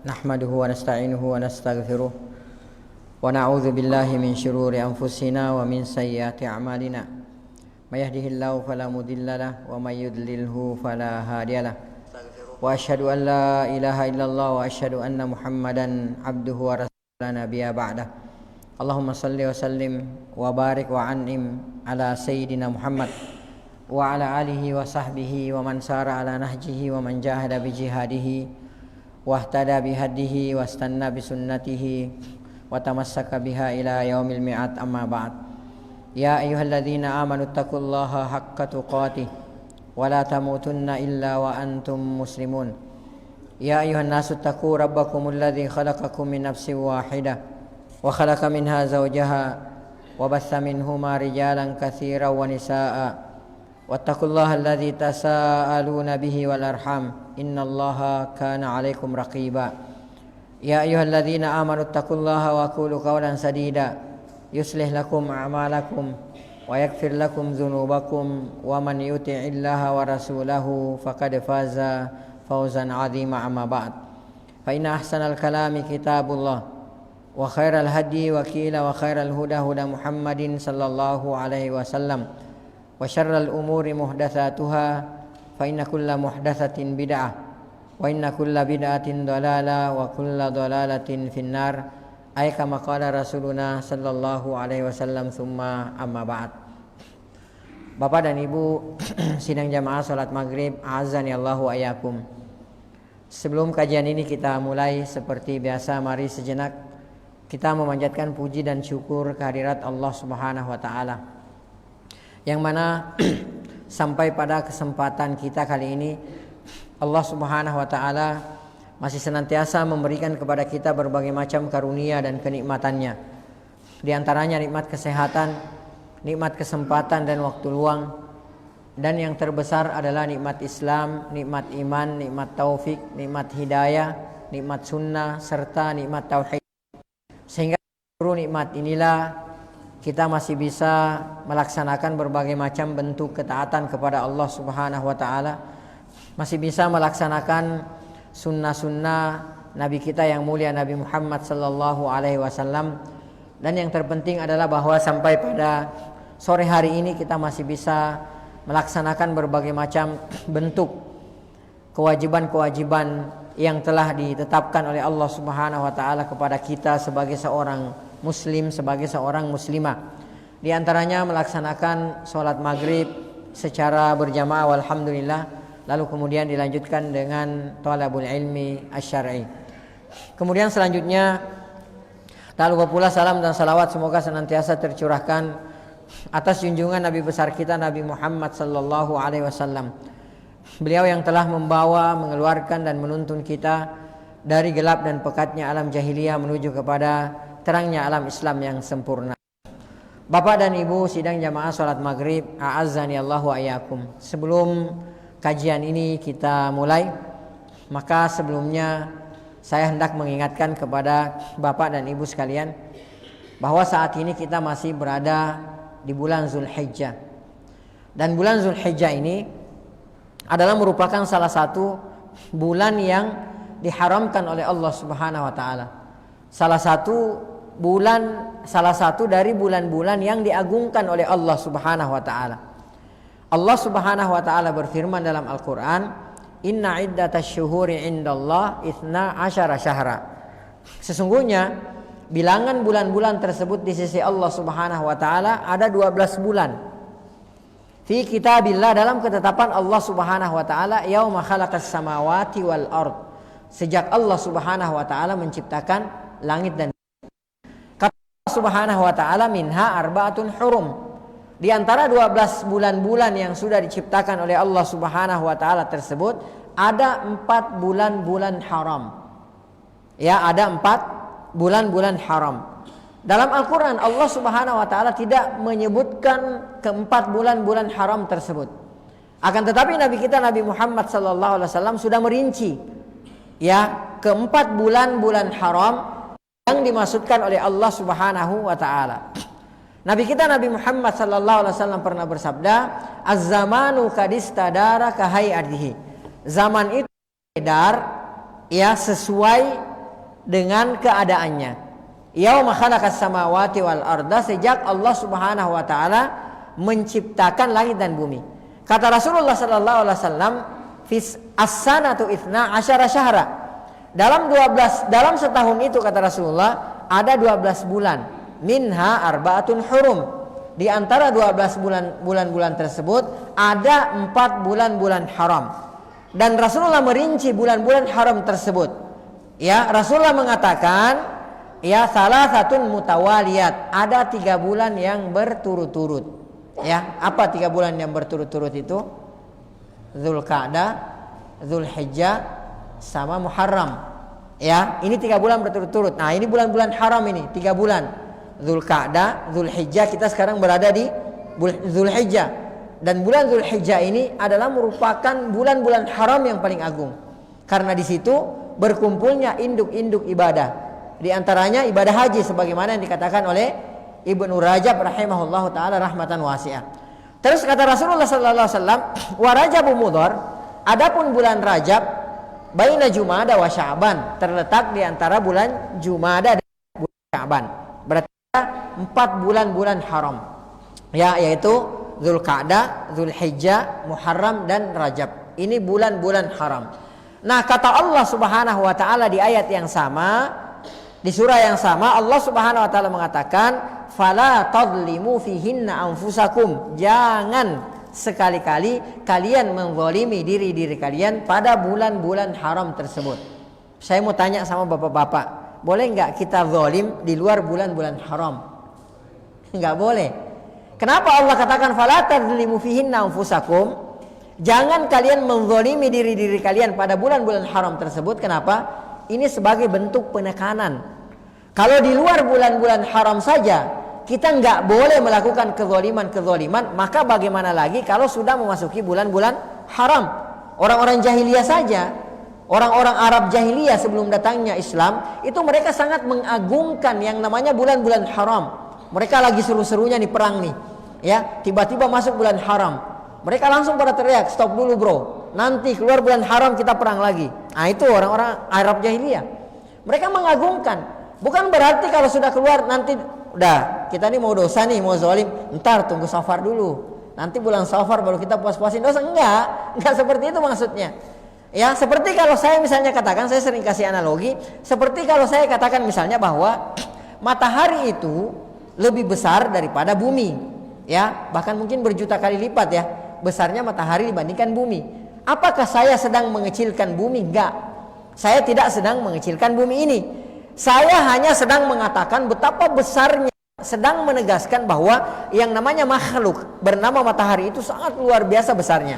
nahmaduhu wa nasta'inuhu wa nastaghfiruh wa na'udzu billahi min syururi anfusina wa min sayyiati a'malina. May yahdihillahu fala mudilla lahu wa may yudlilhu fala hadiyalah. Wa asyhadu an la ilaha illallah wa asyhadu anna Muhammadan abduhu wa rasuluhu la nabiyya ba'dah. Allahumma salli wa sallim wa barik wa an'im ala sayyidina Muhammad wa ala alihi wa sahbihi wa man sara ala nahjihi wa man jahada bi jihadihi wa ihtada bi hadihi wa istanna bi sunnatihi wa tamassaka biha ila yaumil mi'ad, amma ba'd. Ya ayyuhalladzina amanu taqullaha haqqa tuqatih wa la tamutunna illa wa antum muslimun. Ya ayyuhan nasu taqu rabbakumul ladzi khalaqakum min nafsin wahidah wa khalaqa minha zawjaha wa batha minhuma rijalan katsiran wa nisaa'a wattaqullaha alladzi tasaaluna bihi wal arham innallaha kana 'alaikum raqiba. Ya ayyuhalladzina amanu taqullaha wa qulu qawlan sadida yuslih lakum a'malakum wa yaghfir lakum dzunubakum wa man yuti'illaha wa rasulahu faqad faza fawzan 'azima, amma ba'd. Fa inna ahsanal kalami kitabullah wa khairal hadi wa qila wa khairal huda huda Muhammadin sallallahu alaihi wasallam wa syarral umuri muhdatsatuha fa inna kulla muhdatsatin bid'ah wa inna kulla bid'atin dhalalah wa kulla dhalalatin finnar, ay kama qala rasuluna sallallahu alaihi wasallam, summa amma ba'd. Bapak dan Ibu sidang jamaah salat maghrib, azani Allahu ayyakum. Sebelum kajian ini kita mulai, seperti biasa mari sejenak kita memanjatkan puji dan syukur kehadirat Allah Subhanahu wa taala, yang mana sampai pada kesempatan kita kali ini Allah Subhanahu wa taala masih senantiasa memberikan kepada kita berbagai macam karunia dan kenikmatannya. Di antaranya nikmat kesehatan, nikmat kesempatan dan waktu luang, dan yang terbesar adalah nikmat Islam, nikmat iman, nikmat taufik, nikmat hidayah, nikmat sunnah, serta nikmat tauhid. Sehingga seluruh nikmat inilah kita masih bisa melaksanakan berbagai macam bentuk ketaatan kepada Allah Subhanahu wa taala, masih bisa melaksanakan sunnah-sunnah Nabi kita yang mulia Nabi Muhammad sallallahu alaihi wasallam, dan yang terpenting adalah bahwa sampai pada sore hari ini kita masih bisa melaksanakan berbagai macam bentuk kewajiban-kewajiban yang telah ditetapkan oleh Allah Subhanahu wa taala kepada kita sebagai seorang muslim, sebagai seorang muslimah. Di antaranya melaksanakan sholat maghrib secara berjamaah, walhamdulillah. Lalu kemudian dilanjutkan dengan thalabul ilmi asy-syar'i. Kemudian selanjutnya tak lupa pula salam dan salawat semoga senantiasa tercurahkan atas junjungan Nabi besar kita Nabi Muhammad sallallahu alaihi wasallam. Beliau yang telah membawa, mengeluarkan dan menuntun kita dari gelap dan pekatnya alam jahiliyah menuju kepada terangnya alam Islam yang sempurna. Bapak dan Ibu sidang jamaah salat maghrib, a'azzani Allahu ayyakum. Sebelum kajian ini kita mulai, maka sebelumnya saya hendak mengingatkan kepada Bapak dan Ibu sekalian bahwa saat ini kita masih berada di bulan Zulhijjah. Dan bulan Zulhijjah ini adalah merupakan salah satu bulan yang diharamkan oleh Allah Subhanahu wa taala. Salah satu dari bulan-bulan yang diagungkan oleh Allah Subhanahu wa taala. Allah Subhanahu wa taala berfirman dalam Al-Qur'an, "Inna iddatasy syuhuri 'indallah 12 syahra." Sesungguhnya bilangan bulan-bulan tersebut di sisi Allah Subhanahu wa taala ada 12 bulan. Fi kitabillah, dalam ketetapan Allah Subhanahu wa taala, yauma khalaqas samawati wal ard. Sejak Allah Subhanahu wa taala menciptakan langit dan kata Allah Subhanahu wa taala, minha arba'atun hurum. Di antara 12 bulan-bulan yang sudah diciptakan oleh Allah Subhanahu wa taala tersebut ada 4 bulan-bulan haram. Ya, ada 4 bulan-bulan haram. Dalam Al-Quran Allah Subhanahu wa ta'ala tidak menyebutkan keempat bulan-bulan haram tersebut. Akan tetapi Nabi kita Nabi Muhammad sallallahu alaihi wasallam sudah merinci ya keempat bulan-bulan haram yang dimaksudkan oleh Allah Subhanahu wa ta'ala. Nabi kita Nabi Muhammad sallallahu alaihi wasallam pernah bersabda, "Az-zamanu kadistadara kahayatihi." Zaman itu beredar ya sesuai dengan keadaannya. Yauma khalaqas samawati wal arda, sejak Allah Subhanahu wa taala menciptakan langit dan bumi. Kata Rasulullah sallallahu alaihi wasallam, fis as-sanatu 12 syahra. Dalam setahun itu kata Rasulullah ada 12 bulan. Minha arba'atun hurum. Di antara 12 bulan-bulan tersebut ada 4 bulan-bulan haram. Dan Rasulullah merinci bulan-bulan haram tersebut. Ya, Rasulullah mengatakan, ya, salah satu mutawaliyat, ada 3 bulan yang berturut-turut. Ya, apa 3 bulan yang berturut-turut itu? Dzulqa'dah, Dzulhijjah, sama Muharram. Ya, ini 3 bulan berturut-turut. Nah, ini bulan-bulan haram ini, 3 bulan. Dzulqa'dah, Dzulhijjah, kita sekarang berada di Dzulhijjah. Dan bulan Dzulhijjah ini adalah merupakan bulan-bulan haram yang paling agung. Karena di situ berkumpulnya induk-induk ibadah. Di antaranya ibadah haji sebagaimana yang dikatakan oleh Ibnu Rajab rahimahullahu taala rahmatan wasi'ah. Terus kata Rasulullah sallallahu alaihi wasallam, wa Rajabu Mudhar, adapun bulan Rajab baina Jumada wa Sya'ban, terletak di antara bulan Jumada dan bulan Sya'ban. Berarti 4 bulan-bulan haram. Ya, yaitu Dzulqa'dah, Dzulhijjah, Muharram dan Rajab. Ini bulan-bulan haram. Nah, kata Allah Subhanahu wa taala di ayat yang sama, di surah yang sama, Allah Subhanahu wa taala mengatakan, "Fala tadlimu fihinna anfusakum." Jangan sekali-kali kalian menzalimi diri-diri kalian pada bulan-bulan haram tersebut. Saya mau tanya sama bapak-bapak, boleh enggak kita zalim di luar bulan-bulan haram? Enggak boleh. Kenapa Allah katakan fala tadlimu fihinna anfusakum? Jangan kalian menzalimi diri-diri kalian pada bulan-bulan haram tersebut. Kenapa? Ini sebagai bentuk penekanan. Kalau di luar bulan-bulan haram saja kita nggak boleh melakukan kezaliman, maka bagaimana lagi kalau sudah memasuki bulan-bulan haram? Orang-orang jahiliyah saja, orang-orang Arab jahiliyah sebelum datangnya Islam, itu mereka sangat mengagungkan yang namanya bulan-bulan haram. Mereka lagi seru-serunya nih perang nih, ya, tiba-tiba masuk bulan haram. Mereka langsung pada teriak, stop dulu bro, nanti keluar bulan haram kita perang lagi. Nah, itu orang-orang Arab jahiliyah. Mereka mengagungkan. Bukan berarti kalau sudah keluar nanti udah kita nih mau dosa nih, mau zalim, ntar tunggu Safar dulu. Nanti bulan Safar baru kita puas-puasin dosa. Enggak seperti itu maksudnya. Ya, seperti kalau saya misalnya katakan, saya sering kasih analogi, seperti kalau saya katakan misalnya bahwa matahari itu lebih besar daripada bumi. Ya, bahkan mungkin berjuta kali lipat ya besarnya matahari dibandingkan bumi. Apakah saya sedang mengecilkan bumi? Enggak. Saya tidak sedang mengecilkan bumi ini. Saya hanya sedang mengatakan betapa besarnya, sedang menegaskan bahwa yang namanya makhluk bernama matahari itu sangat luar biasa besarnya.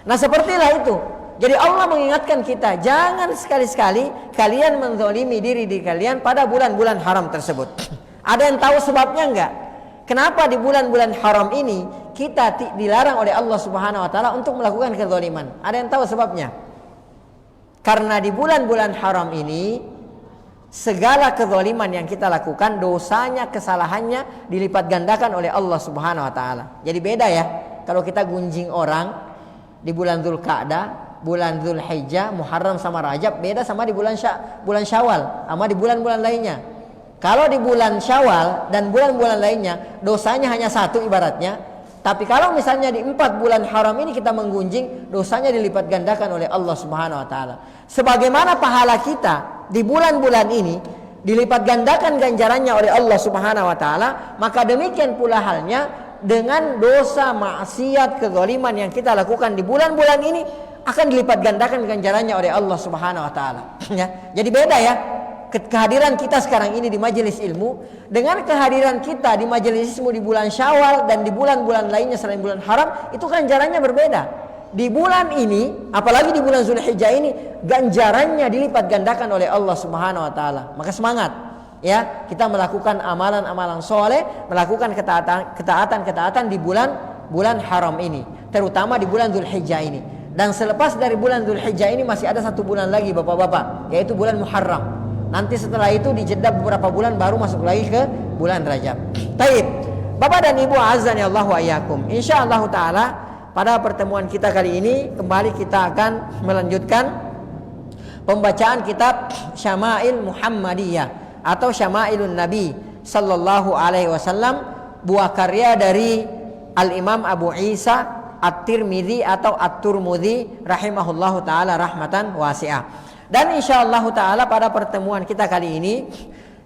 Nah, sepertilah itu. Jadi Allah mengingatkan kita, jangan sekali-sekali kalian menzalimi diri kalian pada bulan-bulan haram tersebut. Ada yang tahu sebabnya enggak? Kenapa di bulan-bulan haram ini kita dilarang oleh Allah Subhanahu wa taala untuk melakukan kezaliman? Ada yang tahu sebabnya? Karena di bulan-bulan haram ini segala kezaliman yang kita lakukan, dosanya, kesalahannya dilipat gandakan oleh Allah Subhanahu wa taala. Jadi beda ya kalau kita gunjing orang di bulan Dzulqa'dah, bulan Dzulhijjah, Muharram sama Rajab, beda sama di bulan Syawal sama di bulan-bulan lainnya. Kalau di bulan Syawal dan bulan-bulan lainnya dosanya hanya satu ibaratnya. Tapi kalau misalnya di 4 bulan haram ini kita menggunjing, dosanya dilipat gandakan oleh Allah Subhanahu wa taala. Sebagaimana pahala kita di bulan-bulan ini dilipat gandakan ganjarannya oleh Allah Subhanahu wa taala, maka demikian pula halnya dengan dosa maksiat kezaliman yang kita lakukan di bulan-bulan ini akan dilipat gandakan ganjarannya oleh Allah Subhanahu wa taala. Ya. Jadi beda ya. Kehadiran kita sekarang ini di majelis ilmu dengan kehadiran kita di majelis ilmu di bulan Syawal dan di bulan-bulan lainnya selain bulan haram, itu ganjarannya berbeda. Di bulan ini, apalagi di bulan Dzulhijjah ini, ganjarannya dilipat gandakan oleh Allah Subhanahu wa taala. Maka semangat ya, kita melakukan amalan-amalan soleh, melakukan ketaatan di bulan haram ini, terutama di bulan Dzulhijjah ini. Dan selepas dari bulan Dzulhijjah ini masih ada 1 bulan lagi Bapak-bapak, yaitu bulan Muharram. Nanti setelah itu dijeda beberapa bulan baru masuk lagi ke bulan Rajab. Taib. Bapak dan Ibu azan ya Allah wa iyyakum. Insyaallah taala pada pertemuan kita kali ini kembali kita akan melanjutkan pembacaan kitab Syama'il Muhammadiyah atau Syama'ilun Nabi sallallahu alaihi wasallam, buah karya dari Al-Imam Abu Isa At-Tirmidzi atau At-Turmudzi rahimahullahu taala rahmatan wasi'ah. Dan insyaallah taala pada pertemuan kita kali ini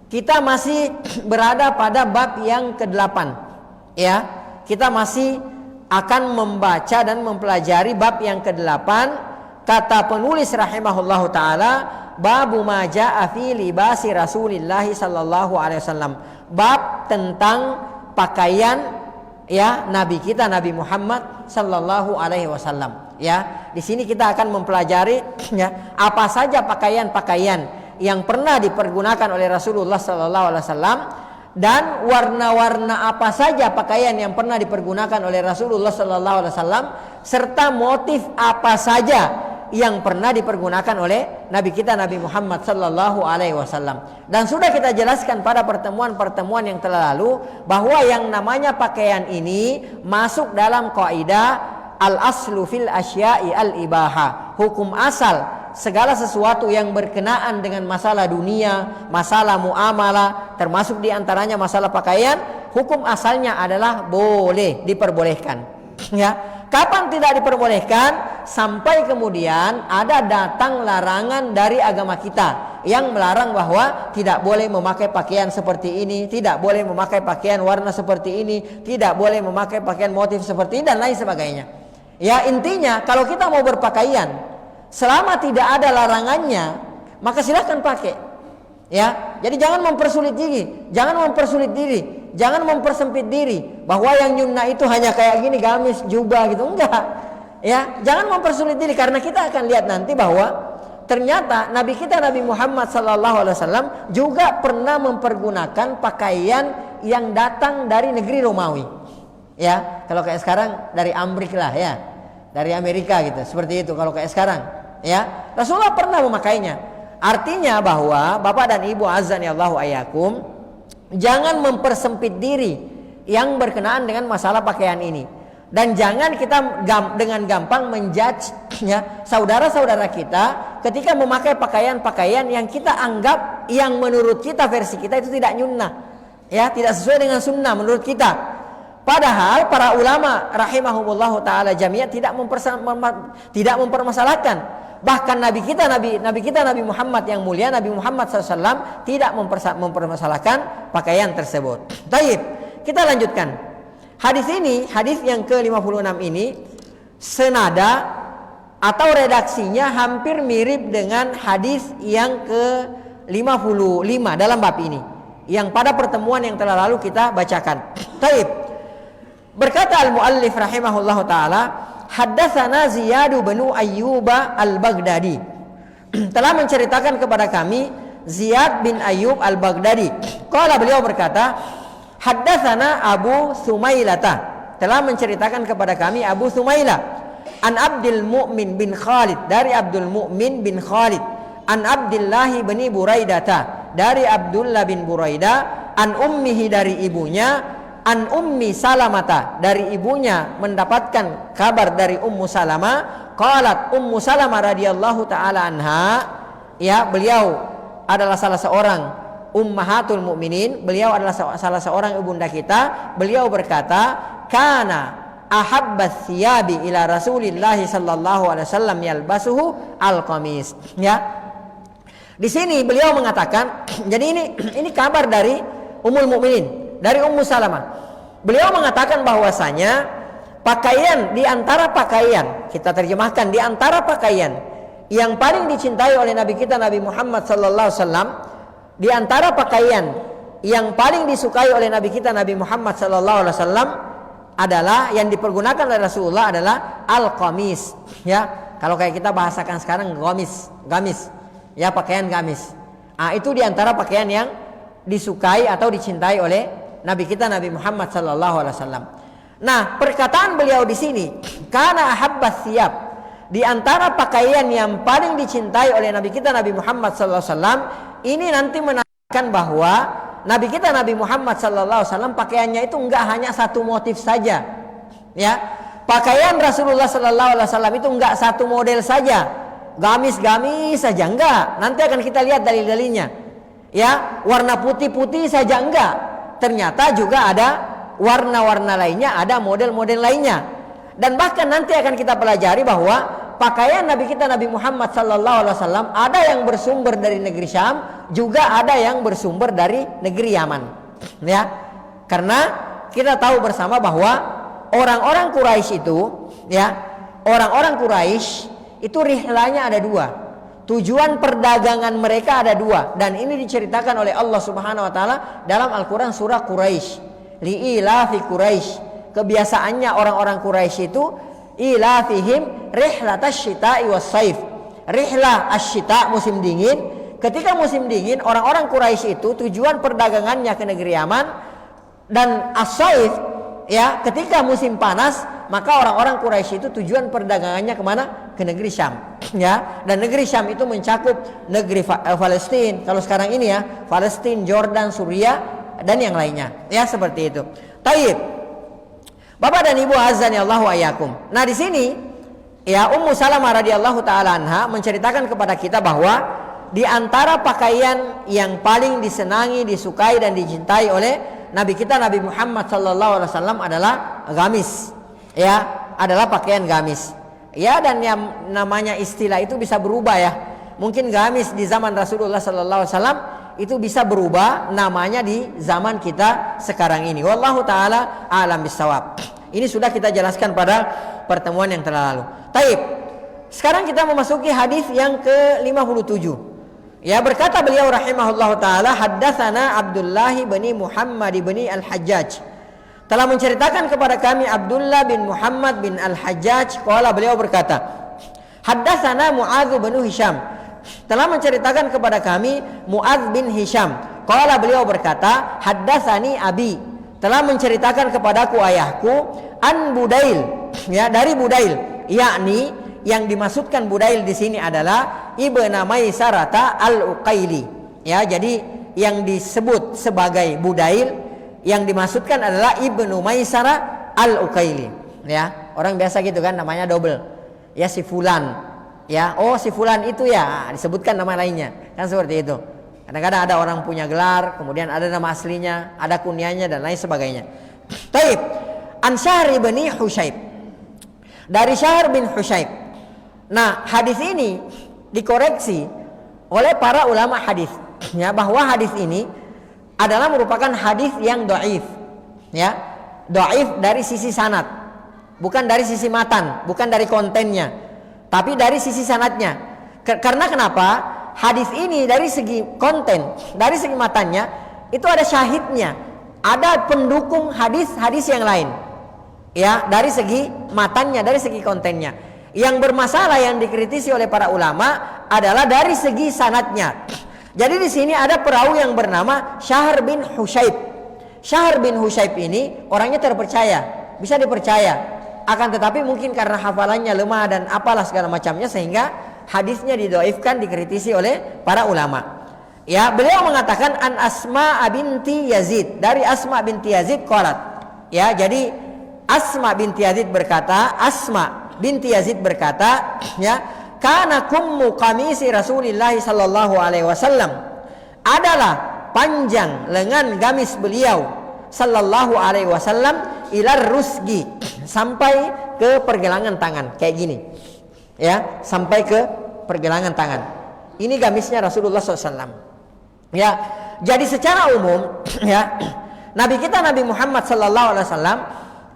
kita masih berada pada bab yang ke-8. Ya, kita masih akan membaca dan mempelajari bab yang ke-8. Kata penulis rahimahullahu taala, babu ma jaa fi libasi Rasulillah sallallahu alaihi wasallam. Bab tentang pakaian ya Nabi kita Nabi Muhammad sallallahu alaihi wasallam. Ya, di sini kita akan mempelajari ya apa saja pakaian-pakaian yang pernah dipergunakan oleh Rasulullah sallallahu alaihi wasallam, dan warna-warna apa saja pakaian yang pernah dipergunakan oleh Rasulullah sallallahu alaihi wasallam, serta motif apa saja yang pernah dipergunakan oleh Nabi kita Nabi Muhammad sallallahu alaihi wasallam. Dan sudah kita jelaskan pada pertemuan-pertemuan yang telah lalu bahwa yang namanya pakaian ini masuk dalam kaidah al-aslu fil asya'i al-ibaha. Hukum asal segala sesuatu yang berkenaan dengan masalah dunia, masalah muamalah, termasuk diantaranya masalah pakaian, hukum asalnya adalah boleh, diperbolehkan. Ya, kapan tidak diperbolehkan? Sampai kemudian ada datang larangan dari agama kita yang melarang bahwa tidak boleh memakai pakaian seperti ini, tidak boleh memakai pakaian warna seperti ini, tidak boleh memakai pakaian motif seperti ini, dan lain sebagainya. Ya, intinya kalau kita mau berpakaian, selama tidak ada larangannya, maka silahkan pakai. Ya, jadi jangan mempersulit diri, jangan mempersempit diri bahwa yang nyunnah itu hanya kayak gini, gamis, jubah gitu, enggak. Ya, jangan mempersulit diri, karena kita akan lihat nanti bahwa ternyata Nabi kita Nabi Muhammad sallallahu alaihi wasallam juga pernah mempergunakan pakaian yang datang dari negeri Romawi. Ya, kalau kayak sekarang dari Amrik lah ya, dari Amerika gitu, seperti itu kalau kayak sekarang. Ya, Rasulullah pernah memakainya. Artinya bahwa Bapak dan Ibu azani Allahu ayyakum, jangan mempersempit diri yang berkenaan dengan masalah pakaian ini, dan jangan kita dengan gampang menjudge ya saudara-saudara kita ketika memakai pakaian-pakaian yang kita anggap, yang menurut kita, versi kita itu tidak nyunnah, ya, tidak sesuai dengan sunnah menurut kita. Padahal para ulama rahimahumullah taala jami'ah tidak mempermasalahkan. Bahkan Nabi kita Nabi Muhammad yang mulia, Nabi Muhammad SAW tidak mempermasalahkan pakaian tersebut. Taib, kita lanjutkan. Hadis ini, hadis yang ke-56 ini senada atau redaksinya hampir mirip dengan hadis yang ke-55 dalam bab ini, yang pada pertemuan yang telah lalu kita bacakan. Taib. Berkata al-muallif rahimahullahu taala, haddatsana Ziyad bin Ayyub al-Baghdadi. Telah menceritakan kepada kami Ziyad bin Ayyub al-Baghdadi. Qala, beliau berkata, haddatsana Abu Sumailata. Telah menceritakan kepada kami Abu Sumailah. An Abdul Mu'min bin Khalid, dari Abdul Mu'min bin Khalid. An Abdullah bin Buraidata, dari Abdullah bin Buraidah. An ummihi, dari ibunya. An ummi Salamata, dari ibunya mendapatkan kabar dari Ummu Salamah. Qalat, Ummu Salamah radhiyallahu taala anha, ya, beliau adalah salah seorang ummahatul mukminin, beliau adalah salah seorang ibunda kita. Beliau berkata, kana ahabbas thiyabi ila Rasulillah sallallahu alaihi wasallam yalbasuhu al-qamis. Ya, di sini beliau mengatakan, jadi ini kabar dari Ummul Mukminin, dari Ummu Salamah. Beliau mengatakan bahwasanya pakaian, di antara pakaian, kita terjemahkan, di antara pakaian yang paling dicintai oleh Nabi kita Nabi Muhammad sallallahu alaihi wasallam, di antara pakaian yang paling disukai oleh Nabi kita Nabi Muhammad sallallahu alaihi wasallam adalah, yang dipergunakan oleh Rasulullah adalah al-qamis. Ya, kalau kayak kita bahasakan sekarang gamis. Ya, pakaian gamis. Itu di antara pakaian yang disukai atau dicintai oleh Nabi kita Nabi Muhammad sallallahu alaihi wasallam. Nah, perkataan beliau di sini, kana ahabbas thiyab, di antara pakaian yang paling dicintai oleh Nabi kita Nabi Muhammad sallallahu alaihi wasallam, ini nanti menandakan bahwa Nabi kita Nabi Muhammad sallallahu alaihi wasallam pakaiannya itu enggak hanya satu motif saja. Ya, pakaian Rasulullah sallallahu alaihi wasallam itu enggak satu model saja. gamis-gamis saja enggak. Nanti akan kita lihat dalil-dalilnya. Ya, warna putih-putih saja enggak. Ternyata juga ada warna-warna lainnya, ada model-model lainnya. Dan bahkan nanti akan kita pelajari bahwa pakaian Nabi kita Nabi Muhammad sallallahu alaihi wasallam ada yang bersumber dari negeri Syam, juga ada yang bersumber dari negeri Yaman. Ya. Karena kita tahu bersama bahwa orang-orang Quraisy itu, ya, orang-orang Quraisy itu rihlanya ada dua. Tujuan perdagangan mereka ada dua, dan ini diceritakan oleh Allah Subhanahu wa taala dalam Al-Qur'an surah Quraisy. Li'ilafi Quraisy. Kebiasaannya orang-orang Quraisy itu ilafihim rihlatash syita'i was-saif. Rihlah asy-syita, musim dingin. Ketika musim dingin, orang-orang Quraisy itu tujuan perdagangannya ke negeri Yaman, dan as-saif, ya, ketika musim panas, maka orang-orang Quraisy itu tujuan perdagangannya kemana? Ke negeri Syam, ya. Dan negeri Syam itu mencakup negeri Palestina. Kalau sekarang ini ya, Palestina, Jordan, Suriah, dan yang lainnya, ya, seperti itu. Taib, Bapak dan Ibu azani Allahu ayyakum. Nah, di sini ya, Ummu Salamah radhiyallahu taala anha menceritakan kepada kita bahwa di antara pakaian yang paling disenangi, disukai dan dicintai oleh Nabi kita Nabi Muhammad sallallahu alaihi wasallam adalah gamis. Ya, adalah pakaian gamis. Ya, dan yang namanya istilah itu bisa berubah ya. Mungkin gamis di zaman Rasulullah sallallahu alaihi wasallam itu bisa berubah namanya di zaman kita sekarang ini. Wallahu taala alam bisawab. Ini sudah kita jelaskan pada pertemuan yang telah lalu. Taib. Sekarang kita memasuki hadis yang ke-57. Ya, berkata beliau rahimahullahu taala, haddatsana Abdullah bin Muhammad bin Al-Hajjaj. Telah menceritakan kepada kami Abdullah bin Muhammad bin Al-Hajjaj, qala, beliau berkata, haddatsana Muadz bin Hisham. Telah menceritakan kepada kami Muadz bin Hisham, qala, beliau berkata, haddatsani abi. Telah menceritakan kepadaku ayahku an Budail, ya, dari Budail, yakni yang dimaksudkan Budail di sini adalah Ibnu Maisarata al-Uqaili. Ya, jadi yang disebut sebagai Budail yang dimaksudkan adalah Ibnu Maisarah al-Uqaili. Ya, orang biasa gitu kan, namanya double. Ya, si fulan. Ya, oh si fulan itu ya, disebutkan nama lainnya. Kan seperti itu. Kadang-kadang ada orang punya gelar, kemudian ada nama aslinya, ada kunyahnya dan lain sebagainya. Taib. An Syahr bin Husyaib. Dari Syahr bin Husyaib. Nah, hadis ini dikoreksi oleh para ulama hadis, ya, bahwa hadis ini adalah merupakan hadis yang dhaif, ya, dhaif dari sisi sanad, bukan dari sisi matan, bukan dari kontennya, tapi dari sisi sanadnya. Karena kenapa? Hadis ini dari segi konten, dari segi matannya itu ada syahidnya, ada pendukung hadis-hadis yang lain, ya, dari segi matannya, dari segi kontennya. Yang bermasalah yang dikritisi oleh para ulama adalah dari segi sanadnya. Jadi di sini ada perawi yang bernama Syahr bin Husyaib. Syahr bin Husyaib ini orangnya terpercaya, bisa dipercaya. Akan tetapi mungkin karena hafalannya lemah dan apalah segala macamnya sehingga hadisnya didhaifkan, dikritisi oleh para ulama. Ya, beliau mengatakan an Asma binti Yazid, dari Asma binti Yazid qalat. Ya, jadi Asma binti Yazid berkata, Asma binti Yazid berkata, ya, kana kummu qamisi Rasulillah sallallahu alaihi wasallam, adalah panjang lengan gamis beliau sallallahu alaihi wasallam ilar rusgi, sampai ke pergelangan tangan, kayak gini. Ya, sampai ke pergelangan tangan. Ini gamisnya Rasulullah SAW. Ya, jadi secara umum, ya, Nabi kita Nabi Muhammad SAW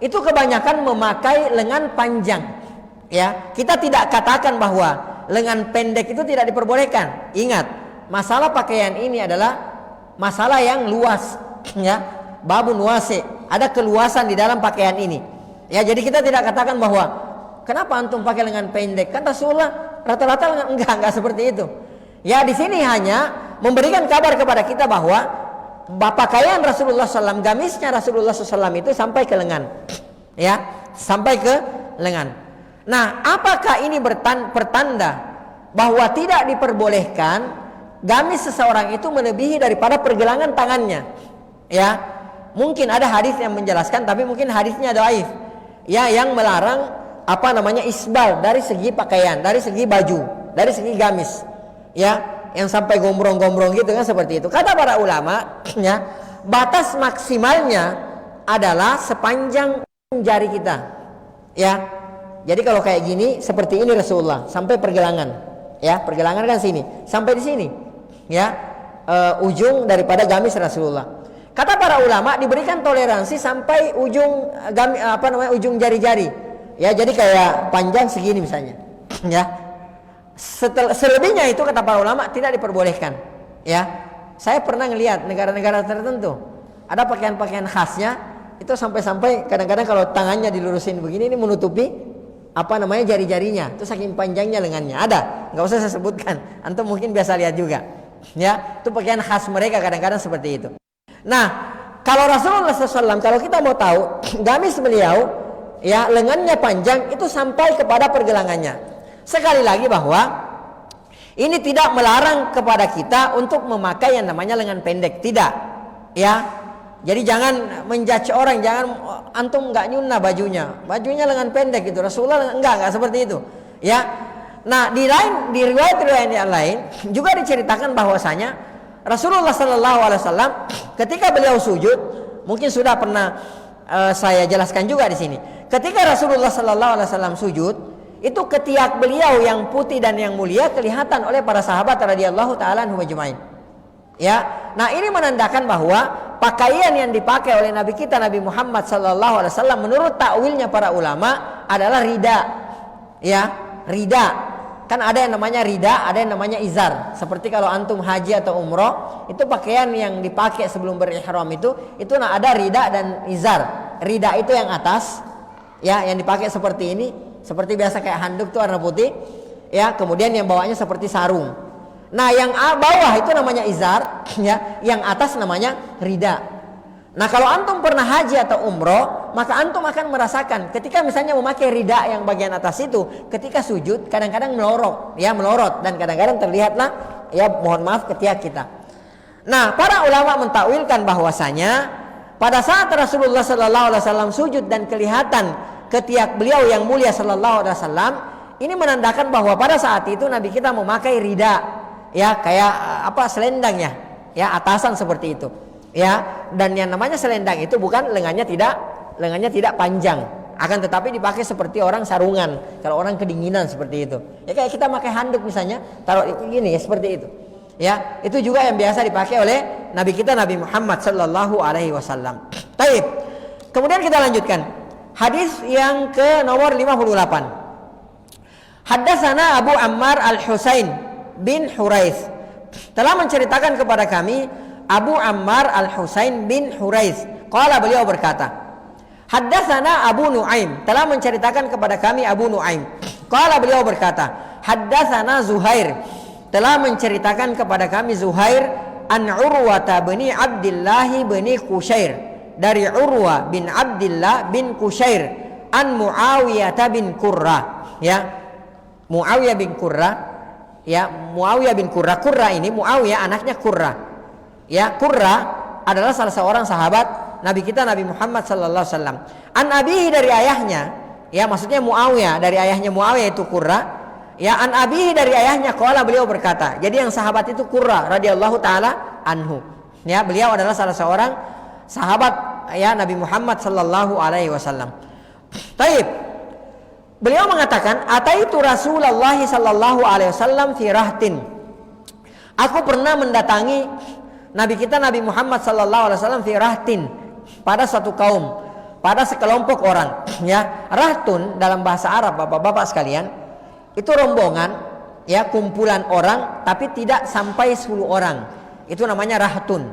itu kebanyakan memakai lengan panjang. Ya, kita tidak katakan bahwa lengan pendek itu tidak diperbolehkan. Ingat, masalah pakaian ini adalah masalah yang luas. Ya, babun wasi, ada keluasan di dalam pakaian ini. Ya, jadi kita tidak katakan bahwa kenapa antum pakai lengan pendek? Kan Rasulullah rata-rata enggak seperti itu. Ya, di sini hanya memberikan kabar kepada kita bahwa pakaian Rasulullah SAW, gamisnya Rasulullah SAW itu sampai ke lengan. Ya, sampai ke lengan. Nah, apakah ini pertanda bahwa tidak diperbolehkan gamis seseorang itu melebihi daripada pergelangan tangannya? Ya, mungkin ada hadis yang menjelaskan, tapi mungkin hadisnya dhaif. Ya, yang melarang isbal dari segi pakaian, dari segi baju. dari segi gamis, ya, yang sampai gombrong-gombrong gitu kan, seperti itu. Kata para ulama, ya, batas maksimalnya adalah sepanjang jari kita, ya. Jadi kalau kayak gini, seperti ini Rasulullah sampai pergelangan, ya, pergelangan kan sini sampai di sini, ya, ujung daripada gamis Rasulullah. Kata para ulama diberikan toleransi sampai ujung ujung jari-jari, ya, jadi kayak panjang segini misalnya, ya. Selebihnya itu kata para ulama tidak diperbolehkan, ya. Saya pernah ngelihat negara-negara tertentu ada pakaian-pakaian khasnya itu sampai-sampai kadang-kadang kalau tangannya dilurusin begini ini menutupi jari-jarinya, itu saking panjangnya lengannya. Ada, nggak usah saya sebutkan, antum mungkin biasa lihat juga, ya. Itu pakaian khas mereka kadang-kadang seperti itu. Nah, kalau Rasulullah SAW, kalau kita mau tahu gamis beliau, ya, lengannya panjang itu sampai kepada pergelangannya. Sekali lagi bahwa ini tidak melarang kepada kita untuk memakai yang namanya lengan pendek, tidak, ya. Jadi jangan menjudge orang, jangan antum nggak nyunah bajunya lengan pendek gitu. Rasulullah enggak seperti itu, ya. Nah, di riwayat-riwayat yang lain juga diceritakan bahwasanya Rasulullah Sallallahu Alaihi Wasallam ketika beliau sujud, mungkin sudah pernah saya jelaskan juga di sini. Ketika Rasulullah Sallallahu Alaihi Wasallam sujud, itu ketiak beliau yang putih dan yang mulia kelihatan oleh para sahabat radhiyallahu taala anhum ajmain. Ya, nah ini menandakan bahwa pakaian yang dipakai oleh Nabi kita Nabi Muhammad Sallallahu Alaihi Wasallam menurut takwilnya para ulama adalah rida, ya, rida. Kan ada yang namanya rida, ada yang namanya izar. Seperti kalau antum haji atau umroh, itu pakaian yang dipakai sebelum berihram itu ada rida dan izar. Rida itu yang atas, ya, yang dipakai seperti ini, seperti biasa kayak handuk tuh warna putih, ya. Kemudian yang bawahnya seperti sarung. Nah, yang bawah itu namanya izar, ya. Yang atas namanya rida. Nah, kalau antum pernah haji atau umroh, maka antum akan merasakan ketika misalnya memakai rida yang bagian atas itu, ketika sujud kadang-kadang melorot, ya, melorot, dan kadang-kadang terlihatlah, ya, mohon maaf, ketiak kita. Nah, para ulama mentakwilkan bahwasanya pada saat Rasulullah Sallallahu Alaihi Wasallam sujud dan kelihatan ketiak beliau yang mulia Sallallahu Alaihi Wasallam, ini menandakan bahwa pada saat itu Nabi kita memakai rida, ya, kayak selendang, ya, atasan seperti itu. Ya, dan yang namanya selendang itu bukan lengannya tidak panjang, akan tetapi dipakai seperti orang sarungan kalau orang kedinginan seperti itu. Ya, kayak kita pakai handuk misalnya, taruh gini, ya, seperti itu. Ya, itu juga yang biasa dipakai oleh Nabi kita Nabi Muhammad Sallallahu Alaihi Wasallam. Taib. Kemudian kita lanjutkan hadis yang ke nomor 58. Haddatsana Abu Ammar Al-Husain bin Hurais telah menceritakan kepada kami Abu Ammar Al-Husain bin Hurais. Qala, beliau berkata, haddatsana Abu Nuaim, telah menceritakan kepada kami Abu Nuaim. Qala, beliau berkata, haddatsana Zuhair, telah menceritakan kepada kami Zuhair an Urwa bin Abdullah bin Qushair, dari Urwa bin Abdullah bin Qushair an Muawiyah bin Qurra, ya. Muawiyah bin Qurra, ya, Muawiyah bin Qurra. Qurra ini Muawiyah anaknya Qurra. Ya, Qurra adalah salah seorang sahabat Nabi kita Nabi Muhammad Sallallahu Alaihi Wasallam. An abihi, dari ayahnya, ya, maksudnya Muawiyah, dari ayahnya Muawiyah itu Qurra. Ya, an abihi, dari ayahnya, qala, beliau berkata. Jadi yang sahabat itu Qurra radhiyallahu taala anhu. Ya, beliau adalah salah seorang sahabat, ya, Nabi Muhammad Sallallahu Alaihi Wasallam. Taib. Beliau mengatakan, ataitu Rasulullah Sallallahu Alaihi Wasallam fi rahtin. Aku pernah mendatangi Nabi kita Nabi Muhammad Sallallahu Alaihi Wasallam fi rahtin, pada satu kaum, pada sekelompok orang, ya. Rahtun dalam bahasa Arab, bapak-bapak sekalian, itu rombongan, ya, kumpulan orang tapi tidak sampai 10 orang. Itu namanya rahtun,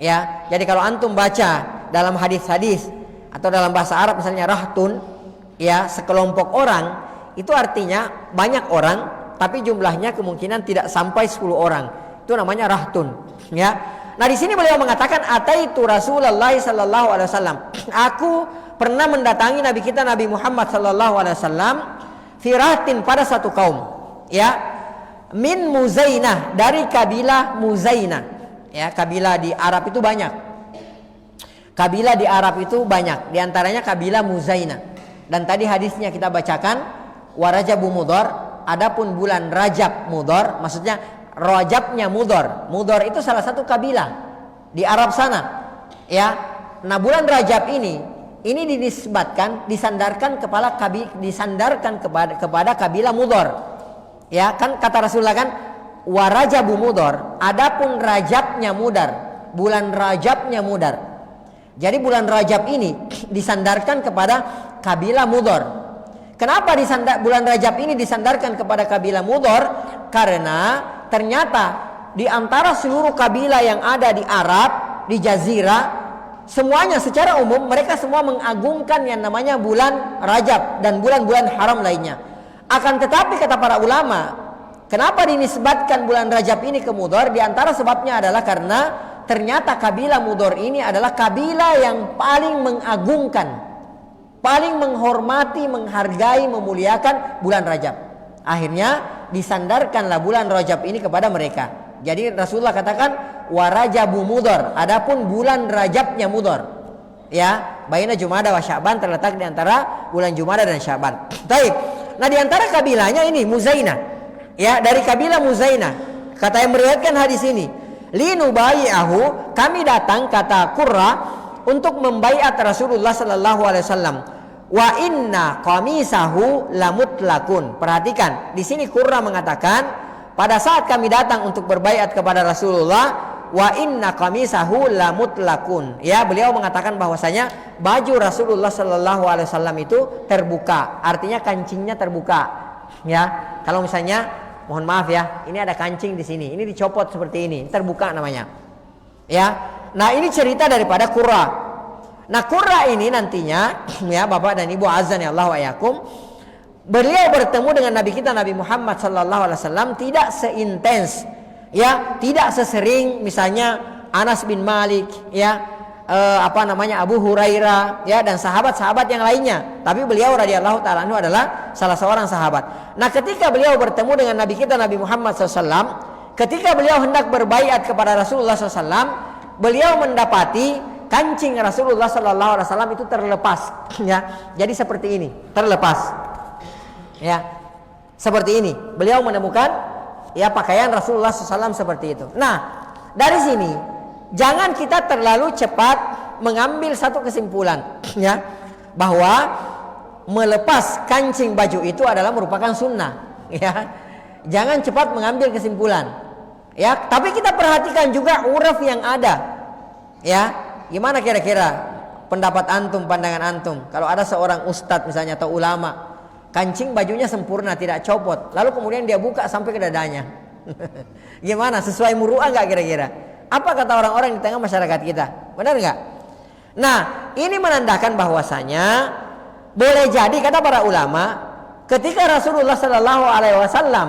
ya. Jadi kalau antum baca dalam hadis-hadis atau dalam bahasa Arab misalnya rahtun, ya, sekelompok orang, itu artinya banyak orang tapi jumlahnya kemungkinan tidak sampai 10 orang. Itu namanya rahtun, ya. Nah, di sini beliau mengatakan ataitu Rasulullah Sallallahu Alaihi Wasallam. Aku pernah mendatangi Nabi kita Nabi Muhammad Sallallahu Alaihi Wasallam fi rahtin, pada satu kaum, ya, min Muzainah, dari kabilah Muzainah, ya. Kabilah di Arab itu banyak. Kabilah di Arab itu banyak, diantaranya kabilah Muzainah. Dan tadi hadisnya kita bacakan, warajabu Mudhar, adapun bulan Rajab Mudhar, maksudnya Rajabnya Mudhar. Mudhar itu salah satu kabilah di Arab sana. Ya. Nah, bulan Rajab ini disandarkan kepada kabilah Mudhar. Ya, kan kata Rasulullah kan, wa Rajabu Mudhar, adapun Rajabnya Mudhar, bulan Rajabnya Mudhar. Jadi bulan Rajab ini disandarkan kepada kabilah Mudhar. Kenapa bulan Rajab ini disandarkan kepada kabilah Mudhar? Karena ternyata di antara seluruh kabilah yang ada di Arab, di Jazirah, semuanya secara umum mereka semua mengagungkan yang namanya bulan Rajab dan bulan-bulan haram lainnya. Akan tetapi kata para ulama, kenapa dinisbatkan bulan Rajab ini ke Mudhar? Di antara sebabnya adalah karena ternyata kabilah Mudhar ini adalah kabilah yang paling mengagungkan, paling menghormati, menghargai, memuliakan bulan Rajab. Akhirnya disandarkanlah bulan Rajab ini kepada mereka. Jadi Rasulullah katakan wa Rajabu Mudhar, adapun bulan Rajabnya Mudhar. Ya, baina Jumada wa Sya'ban, terletak di antara bulan Jumada dan Sya'ban. Baik. Nah, di antara kabilahnya ini Muzainah. Ya, dari kabilah Muzainah. Kata yang meriwayatkan hadis ini, linubayi'ahu, kami datang, kata Qurra, untuk membaiat Rasulullah sallallahu alaihi wasallam. Wa inna qamisahu lamutlakun. Perhatikan, di sini Qurra mengatakan, pada saat kami datang untuk berbaiat kepada Rasulullah, wa inna qamisahu lamutlakun. Ya, beliau mengatakan bahwasanya baju Rasulullah sallallahu alaihi wasallam itu terbuka, artinya kancingnya terbuka. Ya, kalau misalnya mohon maaf ya, ini ada kancing di sini, ini dicopot seperti ini, terbuka namanya. Ya, nah ini cerita daripada Qurra. Nah, Qurra ini nantinya, ya Bapak dan Ibu azan ya Allah wa yakum, beliau bertemu dengan Nabi kita Nabi Muhammad sallallahu alaihi wasallam tidak seintens, ya, tidak sesering misalnya Anas bin Malik, ya, Abu Hurairah, ya, dan sahabat-sahabat yang lainnya. Tapi beliau radhiyallahu taala anhu adalah salah seorang sahabat. Nah, ketika beliau bertemu dengan Nabi kita Nabi Muhammad SAW, ketika beliau hendak berbaiat kepada Rasulullah SAW, beliau mendapati kancing Rasulullah SAW itu terlepas, ya. Jadi seperti ini, terlepas, ya, seperti ini. Beliau menemukan, ya, pakaian Rasulullah SAW seperti itu. Nah, dari sini jangan kita terlalu cepat mengambil satu kesimpulan, ya, bahwa melepas kancing baju itu adalah merupakan sunnah, ya. Jangan cepat mengambil kesimpulan, ya. Tapi kita perhatikan juga uraf yang ada, ya. Gimana kira-kira pendapat antum, pandangan antum, kalau ada seorang ustadz misalnya atau ulama, kancing bajunya sempurna, tidak copot, lalu kemudian dia buka sampai ke dadanya. Gimana, sesuai muru'ah nggak kira-kira? Apa kata orang-orang di tengah masyarakat kita? Benar nggak? Nah, ini menandakan bahwasanya boleh jadi kata para ulama, ketika Rasulullah Sallallahu Alaihi Wasallam,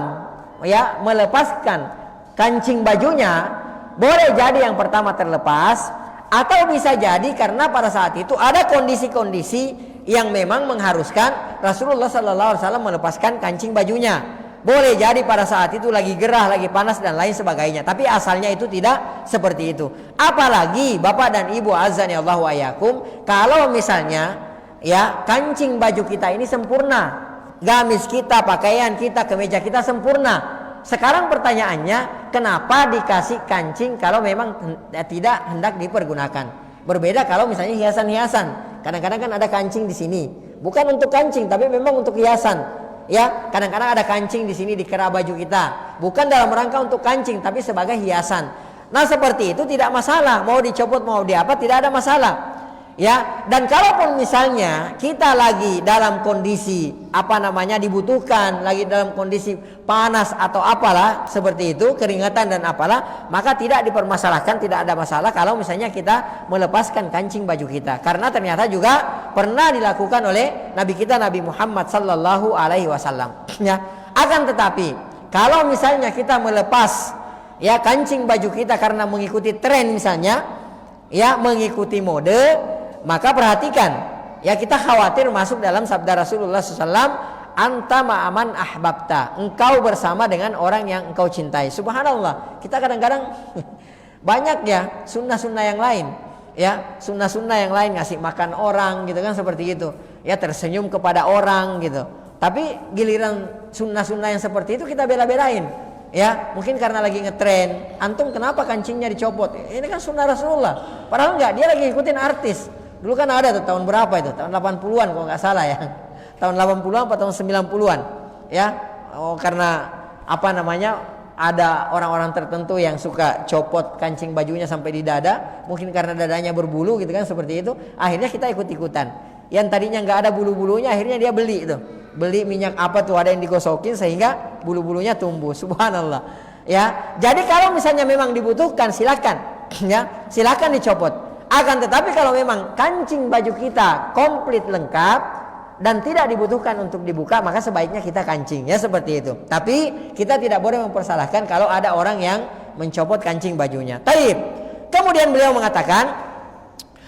ya, melepaskan kancing bajunya, boleh jadi yang pertama terlepas, atau bisa jadi karena pada saat itu ada kondisi-kondisi yang memang mengharuskan Rasulullah Sallallahu Alaihi Wasallam melepaskan kancing bajunya. Boleh jadi pada saat itu lagi gerah, lagi panas dan lain sebagainya. Tapi asalnya itu tidak seperti itu. Apalagi Bapak dan Ibu azan ya Allah wa yakum, kalau misalnya, ya, kancing baju kita ini sempurna, gamis kita, pakaian kita, kemeja kita sempurna. Sekarang pertanyaannya, kenapa dikasih kancing kalau memang tidak hendak dipergunakan? Berbeda kalau misalnya hiasan-hiasan. Kadang-kadang kan ada kancing di sini, bukan untuk kancing tapi memang untuk hiasan. Ya, kadang-kadang ada kancing di sini di kera baju kita, bukan dalam rangka untuk kancing tapi sebagai hiasan. Nah, seperti itu tidak masalah, mau dicopot mau diapa tidak ada masalah. Ya, dan kalaupun misalnya kita lagi dalam kondisi dibutuhkan, lagi dalam kondisi panas atau apalah seperti itu, keringatan dan apalah, maka tidak dipermasalahkan, tidak ada masalah kalau misalnya kita melepaskan kancing baju kita, karena ternyata juga pernah dilakukan oleh Nabi kita Nabi Muhammad sallallahu alaihi wasallam. Ya, akan tetapi kalau misalnya kita melepas, ya, kancing baju kita karena mengikuti tren misalnya, ya, mengikuti mode, maka perhatikan, ya, kita khawatir masuk dalam sabda Rasulullah SAW, anta ma'aman ahbabta, engkau bersama dengan orang yang engkau cintai. Subhanallah, kita kadang-kadang banyak, ya, sunnah-sunnah yang lain, ya, sunnah-sunnah yang lain, ngasih makan orang gitu kan, seperti itu, ya, tersenyum kepada orang gitu, Tapi giliran sunnah-sunnah yang seperti itu kita bela-belain. Ya, mungkin karena lagi ngetren. Antum kenapa kancingnya dicopot? Ini kan sunnah Rasulullah. Padahal enggak, dia lagi ikutin artis. Dulu kan ada tuh tahun berapa itu? Tahun 80-an kalau nggak salah ya. Tahun 80-an atau tahun 90-an. Ya. Oh, karena apa namanya? Ada orang-orang tertentu yang suka copot kancing bajunya sampai di dada, mungkin karena dadanya berbulu gitu kan, seperti itu. Akhirnya kita ikut-ikutan. Yang tadinya nggak ada bulu-bulunya, akhirnya dia beli itu. Beli minyak apa tuh, ada yang digosokin sehingga bulu-bulunya tumbuh. Subhanallah. Ya, jadi kalau misalnya memang dibutuhkan silakan, ya, silakan dicopot. Akan tetapi kalau memang kancing baju kita komplit lengkap dan tidak dibutuhkan untuk dibuka, maka sebaiknya kita kancing, ya, seperti itu. Tapi kita tidak boleh mempersalahkan kalau ada orang yang mencopot kancing bajunya. Taib. Kemudian beliau mengatakan,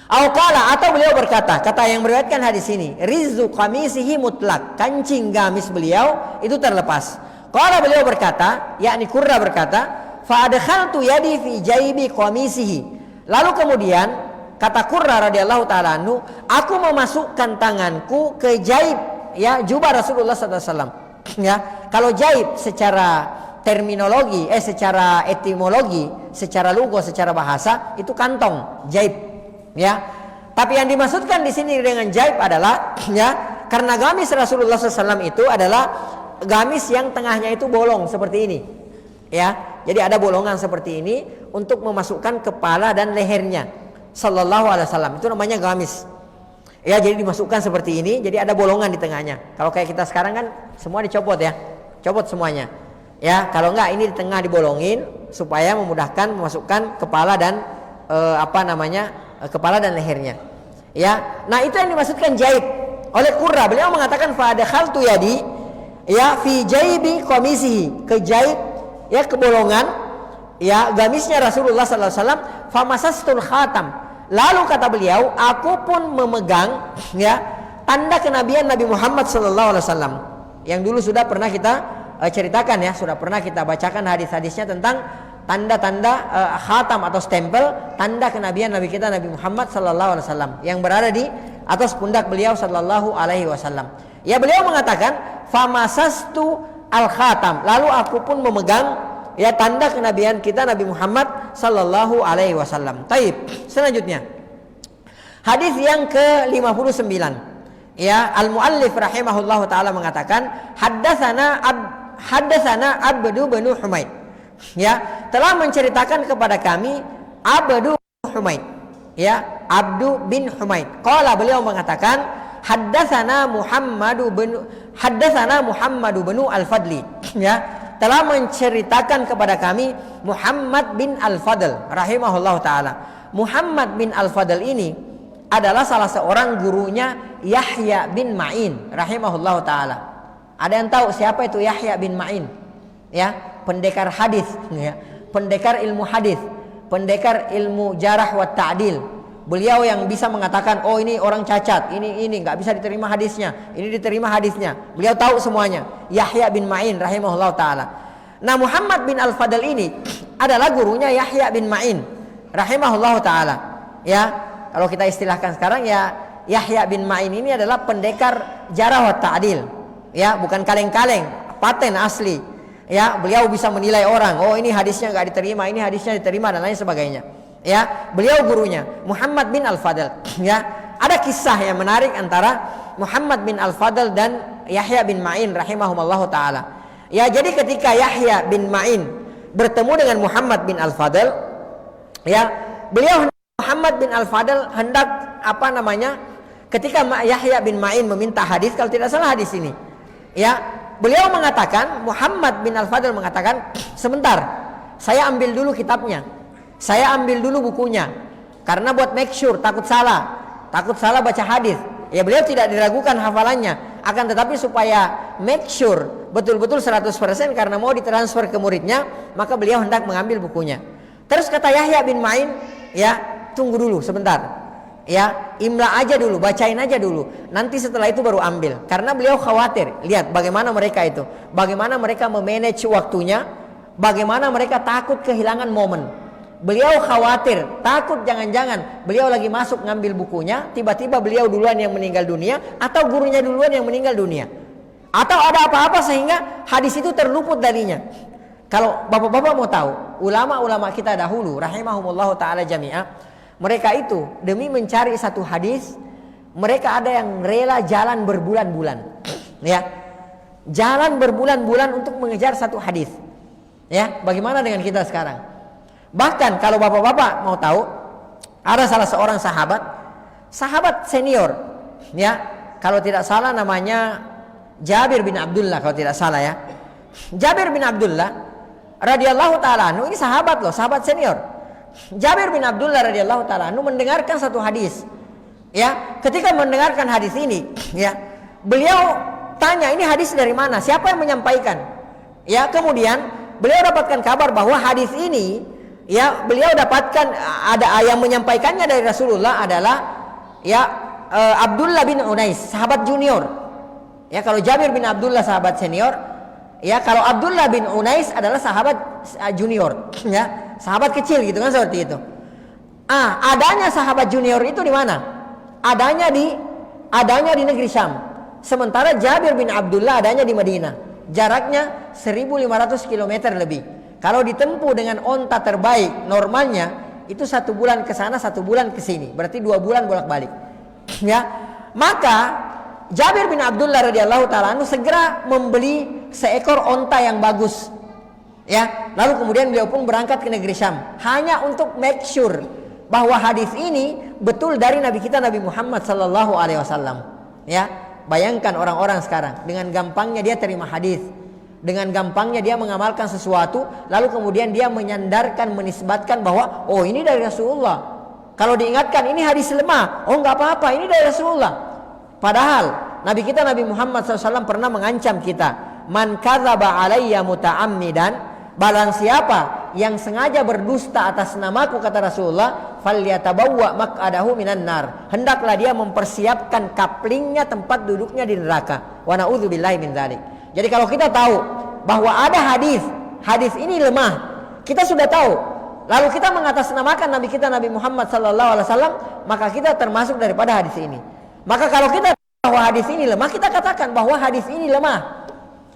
atau beliau berkata, kata yang meriwayatkan hadis ini, rizu qamisihi mutlak, kancing gamis beliau itu terlepas. Qala beliau berkata, yakni Qurra berkata, fa adkhaltu yadi fi jaibi qamisihi. Lalu kemudian kata Qurra radhiyallahu taala anhu, aku memasukkan tanganku ke jaib, ya, jubah Rasulullah sallallahu alaihi wasallam. Ya, kalau jaib secara terminologi, secara etimologi, secara logo, secara bahasa itu kantong, jaib. Ya, tapi yang dimaksudkan di sini dengan jaib adalah, ya, karena gamis Rasulullah SAW itu adalah gamis yang tengahnya itu bolong seperti ini, ya. Jadi ada bolongan seperti ini untuk memasukkan kepala dan lehernya, Sallallahu Alaihi Wasallam. Itu namanya gamis. Ya, jadi dimasukkan seperti ini, jadi ada bolongan di tengahnya. Kalau kayak kita sekarang kan semua dicopot, ya, copot semuanya. Ya, kalau enggak ini di tengah dibolongin supaya memudahkan memasukkan kepala dan kepala dan lehernya. Ya, nah itu yang dimaksudkan jaib oleh Qurra. Beliau mengatakan fa adkhaltu yadi, ya, fi jaibi qamisihi, ke jaib, ya, kebolongan, ya, gamisnya Rasulullah sallallahu alaihi wasallam, famasastul khatam. Lalu kata beliau, aku pun memegang, ya, tanda kenabian Nabi Muhammad sallallahu alaihi wasallam yang dulu sudah pernah kita ceritakan, ya, sudah pernah kita bacakan hadis-hadisnya tentang tanda-tanda khatam atau stempel tanda kenabian Nabi kita Nabi Muhammad sallallahu alaihi wasallam yang berada di atas pundak beliau sallallahu alaihi wasallam. Ya, beliau mengatakan famasastu al khatam, lalu aku pun memegang, ya, tanda kenabian kita Nabi Muhammad sallallahu alaihi wasallam. Taib. Selanjutnya hadis yang ke-59, ya, al muallif rahimahullahu taala mengatakan haddatsana Abdu bin Humaid, ya, telah menceritakan kepada kami Abdu Humaid, ya, Abdu bin Humaid. Qala, beliau mengatakan haddatsana Muhammadu bin Al-Fadli, ya, telah menceritakan kepada kami Muhammad bin Al-Fadl rahimahullahu taala. Muhammad bin Al-Fadl ini adalah salah seorang gurunya Yahya bin Ma'in rahimahullahu taala. Ada yang tahu siapa itu Yahya bin Ma'in? Ya, pendekar hadis, ya, pendekar ilmu hadis, pendekar ilmu jarah wa ta'dil. Beliau yang bisa mengatakan, oh ini orang cacat, ini nggak bisa diterima hadisnya, ini diterima hadisnya. Beliau tahu semuanya. Yahya bin Ma'in rahimahullah taala. Nah, Muhammad bin Al-Fadl ini adalah gurunya Yahya bin Ma'in rahimahullah taala. Ya, kalau kita istilahkan sekarang, ya, Yahya bin Ma'in ini adalah pendekar jarah wa ta'dil. Ya, bukan kaleng-kaleng, paten asli. Ya, beliau bisa menilai orang, oh ini hadisnya nggak diterima, ini hadisnya diterima, dan lain sebagainya. Ya, beliau gurunya Muhammad bin Al-Fadl. Ya, ada kisah yang menarik antara Muhammad bin Al-Fadl dan Yahya bin Ma'in rahimahumallahu taala. Ya, jadi ketika Yahya bin Ma'in bertemu dengan Muhammad bin Al-Fadl, ya, beliau Muhammad bin Al-Fadl hendak ketika Yahya bin Ma'in meminta hadis, kalau tidak salah hadis ini, ya, beliau mengatakan, Muhammad bin Al-Fadl mengatakan, sebentar, saya ambil dulu kitabnya, saya ambil dulu bukunya, karena buat make sure, takut salah baca hadis. Ya, beliau tidak diragukan hafalannya, akan tetapi supaya make sure betul-betul 100% karena mau ditransfer ke muridnya, maka beliau hendak mengambil bukunya. Terus kata Yahya bin Ma'in, ya, tunggu dulu sebentar, ya, imla aja dulu, bacain aja dulu, nanti setelah itu baru ambil. Karena beliau khawatir, lihat bagaimana mereka itu, bagaimana mereka memanage waktunya, bagaimana mereka takut kehilangan momen. Beliau khawatir, takut jangan-jangan beliau lagi masuk ngambil bukunya, tiba-tiba beliau duluan yang meninggal dunia atau gurunya duluan yang meninggal dunia. Atau ada apa-apa sehingga hadis itu terluput darinya. Kalau bapak-bapak mau tahu, ulama-ulama kita dahulu rahimahumullah ta'ala jami'ah, mereka itu demi mencari satu hadis, mereka ada yang rela jalan berbulan-bulan, ya, jalan berbulan-bulan untuk mengejar satu hadis, ya. Bagaimana dengan kita sekarang? Bahkan kalau bapak-bapak mau tahu, ada salah seorang sahabat senior, ya, kalau tidak salah namanya Jabir bin Abdullah, kalau tidak salah ya, Jabir bin Abdullah radhiyallahu taala anhu, ini sahabat loh, sahabat senior. Jabir bin Abdullah radhiyallahu taala anhu mendengarkan satu hadis. Ya, ketika mendengarkan hadis ini, ya, beliau tanya, ini hadis dari mana? Siapa yang menyampaikan? Ya, kemudian beliau dapatkan kabar bahwa hadis ini, ya, beliau dapatkan ada yang menyampaikannya dari Rasulullah adalah, ya, Abdullah bin Unais, sahabat junior. Ya, kalau Jabir bin Abdullah sahabat senior, ya, kalau Abdullah bin Unais adalah sahabat junior, ya, sahabat kecil gitu kan, seperti itu. Adanya sahabat junior itu di mana? Adanya di negeri Syam. Sementara Jabir bin Abdullah adanya di Madinah. Jaraknya 1500 km lebih. Kalau ditempuh dengan onta terbaik, normalnya itu 1 bulan ke sana, 1 bulan ke sini. Berarti 2 bulan bolak-balik. Ya, maka Jabir bin Abdullah radhiyallahu taala anhu segera membeli seekor onta yang bagus. Ya, lalu kemudian beliau pun berangkat ke negeri Syam hanya untuk make sure bahwa hadis ini betul dari Nabi kita Nabi Muhammad sallallahu alaihi wasallam. Ya, bayangkan orang-orang sekarang dengan gampangnya dia terima hadis, dengan gampangnya dia mengamalkan sesuatu, lalu kemudian dia menyandarkan, menisbatkan bahwa oh ini dari Rasulullah. Kalau diingatkan ini hadis lemah, oh nggak apa-apa, ini dari Rasulullah. Padahal Nabi kita Nabi Muhammad SAW pernah mengancam kita, man kadzaba alayya muta'ammidan, barang siapa yang sengaja berdusta atas namaku, kata Rasulullah, falyatabawwa maq'adahu minan nar, hendaklah dia mempersiapkan kaplingnya, tempat duduknya di neraka. Wa na'udzubillahi min dzalik. Jadi kalau kita tahu bahwa ada hadis ini lemah, kita sudah tahu, lalu kita mengatasnamakan Nabi kita Nabi Muhammad SAW, maka kita termasuk daripada hadis ini. Maka kalau kita tahu bahwa hadis ini lemah, kita katakan bahwa hadis ini lemah.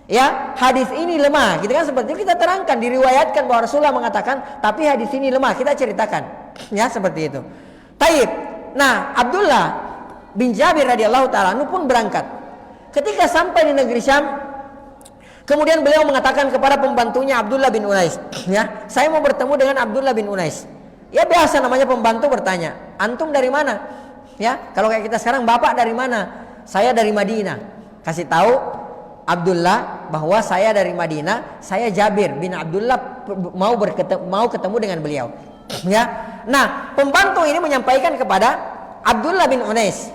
Ya, hadis ini lemah. Gitu kan, seperti itu kita terangkan, diriwayatkan bahwa Rasulullah mengatakan, tapi hadis ini lemah, kita ceritakan. Ya, seperti itu. Taib. Nah, Abdullah bin Jabir radhiyallahu taala anhu pun berangkat. Ketika sampai di negeri Syam, kemudian beliau mengatakan kepada pembantunya Abdullah bin Unais, ya, saya mau bertemu dengan Abdullah bin Unais. Ya, biasa namanya pembantu bertanya, antum dari mana? Ya, kalau kayak kita sekarang, bapak dari mana? Saya dari Madinah. Kasih tahu Abdullah bahwa saya dari Madinah, saya Jabir bin Abdullah mau ketemu dengan beliau. Ya. Nah, pembantu ini menyampaikan kepada Abdullah bin Unais.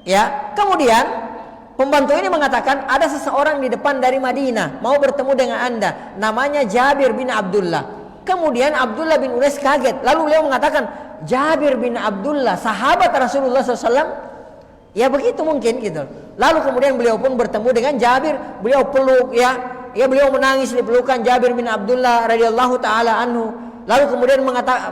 Ya, kemudian pembantu ini mengatakan ada seseorang di depan dari Madinah mau bertemu dengan Anda, namanya Jabir bin Abdullah. Kemudian Abdullah bin Unais kaget, lalu beliau mengatakan, Jabir bin Abdullah, sahabat Rasulullah SAW? Ya begitu mungkin gitu. Lalu kemudian beliau pun bertemu dengan Jabir, beliau peluk, ya beliau menangis di pelukan Jabir bin Abdullah radhiyallahu taala anhu. Lalu kemudian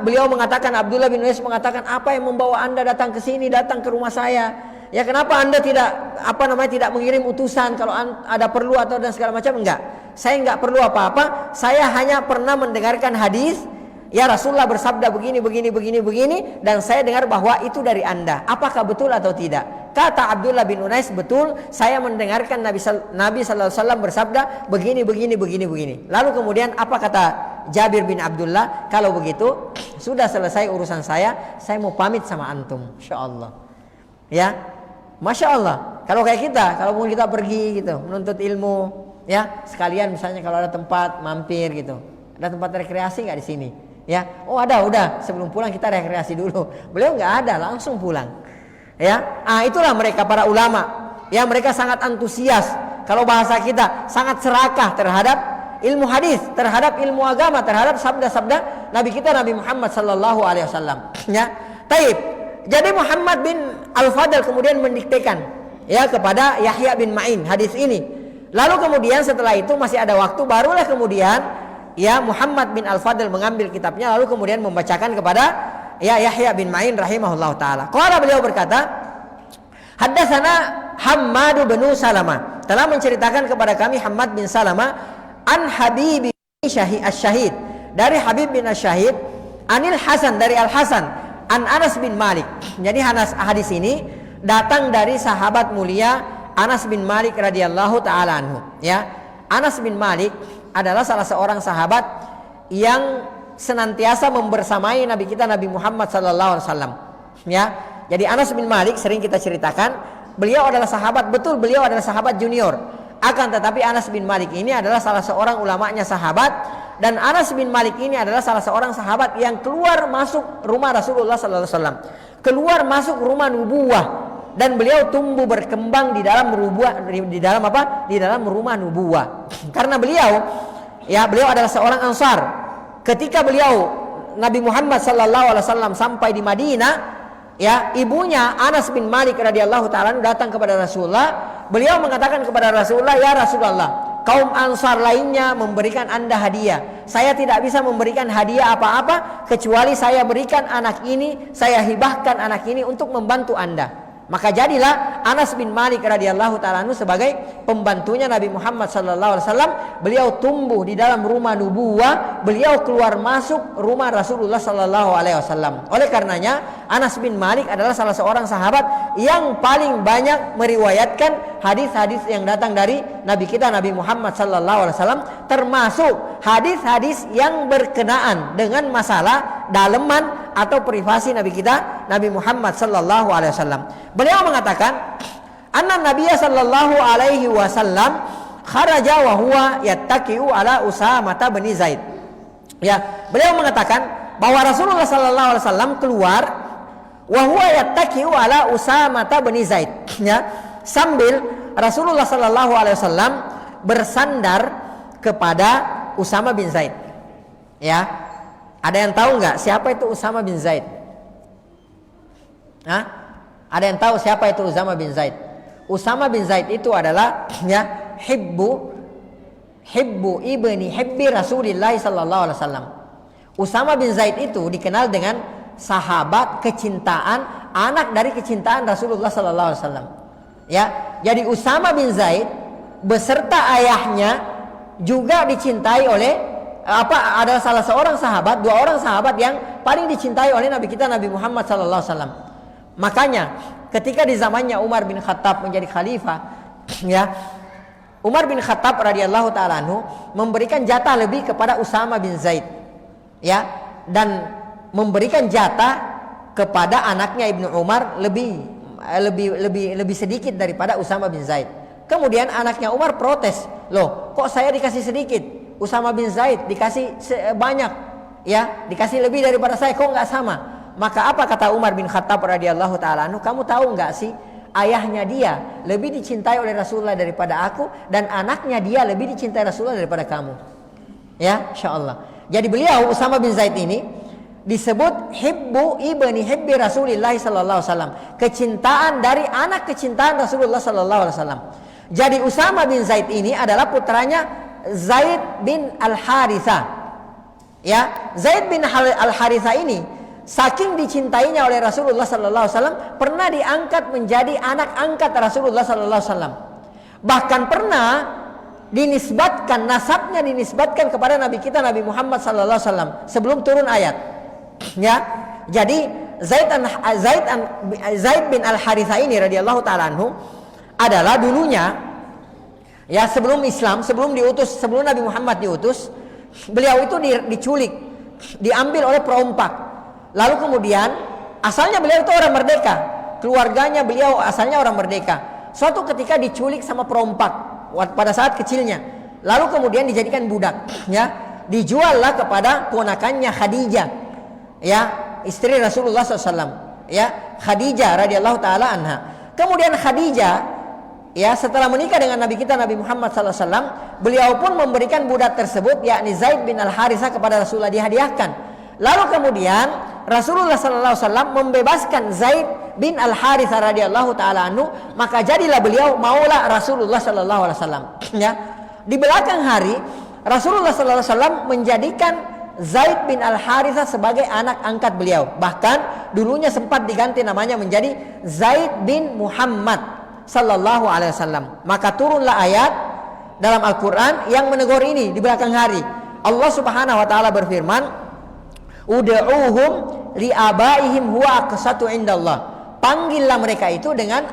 beliau mengatakan, Abdullah bin Unais mengatakan, apa yang membawa Anda datang ke sini, datang ke rumah saya? Ya, kenapa Anda tidak tidak mengirim utusan kalau ada perlu atau dan segala macam? Enggak. Saya enggak perlu apa-apa. Saya hanya pernah mendengarkan hadis, ya Rasulullah bersabda begini dan saya dengar bahwa itu dari Anda. Apakah betul atau tidak? Kata Abdullah bin Unais, betul, saya mendengarkan Nabi sallallahu alaihi wasallam bersabda begini. Lalu kemudian apa kata Jabir bin Abdullah? Kalau begitu, sudah selesai urusan saya mau pamit sama antum, insyaallah. Ya. Masya Allah, kalau kayak kita, kalau kita pergi gitu menuntut ilmu, ya sekalian misalnya kalau ada tempat mampir gitu, ada tempat rekreasi nggak di sini? Ya, oh ada, udah sebelum pulang kita rekreasi dulu. Beliau nggak ada, langsung pulang. Ya, itulah mereka para ulama. Ya, mereka sangat antusias. Kalau bahasa kita sangat serakah terhadap ilmu hadis, terhadap ilmu agama, terhadap sabda-sabda Nabi kita Nabi Muhammad sallallahu alaihi wasallam. Ya, taib. Jadi Muhammad bin Al-Fadl kemudian mendiktekan ya kepada Yahya bin Ma'in hadis ini. Lalu kemudian setelah itu masih ada waktu, barulah kemudian ya Muhammad bin Al-Fadl mengambil kitabnya lalu kemudian membacakan kepada ya Yahya bin Ma'in rahimahullah taala. Qala, beliau berkata, haddatsana Hammad bin Salamah. telah menceritakan kepada kami Hammad bin Salamah an Habib bin Syahid dari Habib bin Syahid, anil Hasan dari Al Hasan, an Anas bin Malik. Jadi hadis ini datang dari sahabat mulia Anas bin Malik radhiyallahu taala anhu. Ya, Anas bin Malik adalah salah seorang sahabat yang senantiasa membersamai Nabi kita Nabi Muhammad sallallahu alaihi wasallam. Ya, jadi Anas bin Malik sering kita ceritakan, beliau adalah sahabat, betul beliau adalah sahabat junior. Akan tetapi Anas bin Malik ini adalah salah seorang ulamanya sahabat, dan Anas bin Malik ini adalah salah seorang sahabat yang keluar masuk rumah Rasulullah sallallahu alaihi wasallam, keluar masuk rumah nubuwah, dan beliau tumbuh berkembang di dalam di dalam rumah nubuwah. Karena beliau adalah seorang Ansar. Ketika Nabi Muhammad sallallahu alaihi wasallam sampai di Madinah, ibunya Anas bin Malik radhiyallahu taala datang kepada Rasulullah. Beliau mengatakan kepada Rasulullah, "Ya Rasulullah, kaum Ansar lainnya memberikan Anda hadiah. Saya tidak bisa memberikan hadiah apa-apa kecuali saya berikan anak ini, saya hibahkan anak ini untuk membantu Anda." Maka jadilah Anas bin Malik radhiyallahu taala sebagai pembantunya Nabi Muhammad sallallahu alaihi wasallam. Beliau tumbuh di dalam rumah nubuwah, beliau keluar masuk rumah Rasulullah sallallahu alaihi wasallam. Oleh karenanya Anas bin Malik adalah salah seorang sahabat yang paling banyak meriwayatkan hadis-hadis yang datang dari Nabi kita Nabi Muhammad sallallahu alaihi wasallam, termasuk hadis-hadis yang berkenaan dengan masalah daleman atau privasi Nabi kita Nabi Muhammad sallallahu alaihi wasallam. Beliau mengatakan, anna Nabiya sallallahu alaihi wasallam kharaja wa huwa yattaqiu ala Usamah bin Zaid. Ya, beliau mengatakan bahwa Rasulullah sallallahu alaihi wasallam keluar wa huwa yattaqiu ala Usamah bin Zaid. Ya, sambil Rasulullah sallallahu alaihi wasallam bersandar kepada Usamah bin Zaid. Ya. Ada yang tahu nggak siapa itu Usamah bin Zaid? Ada yang tahu siapa itu Usamah bin Zaid? Usamah bin Zaid itu adalah hibbu ibni hibbi Rasulillah sallallahu alaihi wasallam. Usamah bin Zaid itu dikenal dengan sahabat kecintaan, anak dari kecintaan Rasulullah sallallahu alaihi wasallam. Ya, jadi Usamah bin Zaid beserta ayahnya juga dicintai oleh adalah salah seorang sahabat, dua orang sahabat yang paling dicintai oleh Nabi kita Nabi Muhammad sallallahu alaihi wasallam. Makanya ketika di zamannya Umar bin Khattab menjadi khalifah, Umar bin Khattab radhiyallahu taala anhu memberikan jatah lebih kepada Usamah bin Zaid. Dan memberikan jatah kepada anaknya Ibnu Umar lebih sedikit daripada Usamah bin Zaid. Kemudian anaknya Umar protes, "Loh, kok saya dikasih sedikit? Usamah bin Zaid dikasih banyak, dikasih lebih daripada saya, kok nggak sama?" Maka apa kata Umar bin Khattab radhiyallahu taala anhu, "Kamu tahu nggak sih, ayahnya dia lebih dicintai oleh Rasulullah daripada aku, dan anaknya dia lebih dicintai Rasulullah daripada kamu." Ya, insyaallah. Jadi beliau Usamah bin Zaid ini disebut hibbu ibni hibbi Rasulillah sallallahu alaihi wasallam, kecintaan dari anak kecintaan Rasulullah sallallahu alaihi wasallam. Jadi Usamah bin Zaid ini adalah putranya Zaid bin Al-Haritha. Zaid bin Al-Haritha ini saking dicintainya oleh Rasulullah sallallahu alaihi wasallam, pernah diangkat menjadi anak angkat Rasulullah sallallahu alaihi wasallam. Bahkan pernah nasabnya dinisbatkan kepada Nabi kita Nabi Muhammad sallallahu alaihi wasallam sebelum turun ayat. Jadi Zaid bin Al-Haritha ini radhiyallahu taala anhu adalah dulunya sebelum Islam, sebelum Nabi Muhammad diutus, beliau itu diculik, diambil oleh perompak. Lalu kemudian asalnya beliau itu orang merdeka, keluarganya beliau asalnya orang merdeka. Suatu ketika diculik sama perompak pada saat kecilnya. Lalu kemudian dijadikan budak, dijuallah kepada ponakannya Khadijah, istri Rasulullah SAW, Khadijah radhiyallahu taala anha. Kemudian Khadijah setelah menikah dengan Nabi kita Nabi Muhammad SAW, beliau pun memberikan budak tersebut, yakni Zaid bin Al-Haritha, kepada Rasulullah, dihadiahkan. Lalu kemudian Rasulullah SAW membebaskan Zaid bin Al-Haritha radhiyallahu taala anhu, maka jadilah beliau maula Rasulullah SAW. Di belakang hari Rasulullah SAW menjadikan Zaid bin Al-Haritha sebagai anak angkat beliau. Bahkan dulunya sempat diganti namanya menjadi Zaid bin Muhammad, sallallahu alaihi wasallam. Maka turunlah ayat dalam Al-Qur'an yang menegur ini di belakang hari. Allah Subhanahu wa taala berfirman, "Ud'uuhum liabaihim huwa aqsatu indallah." Panggillah mereka itu dengan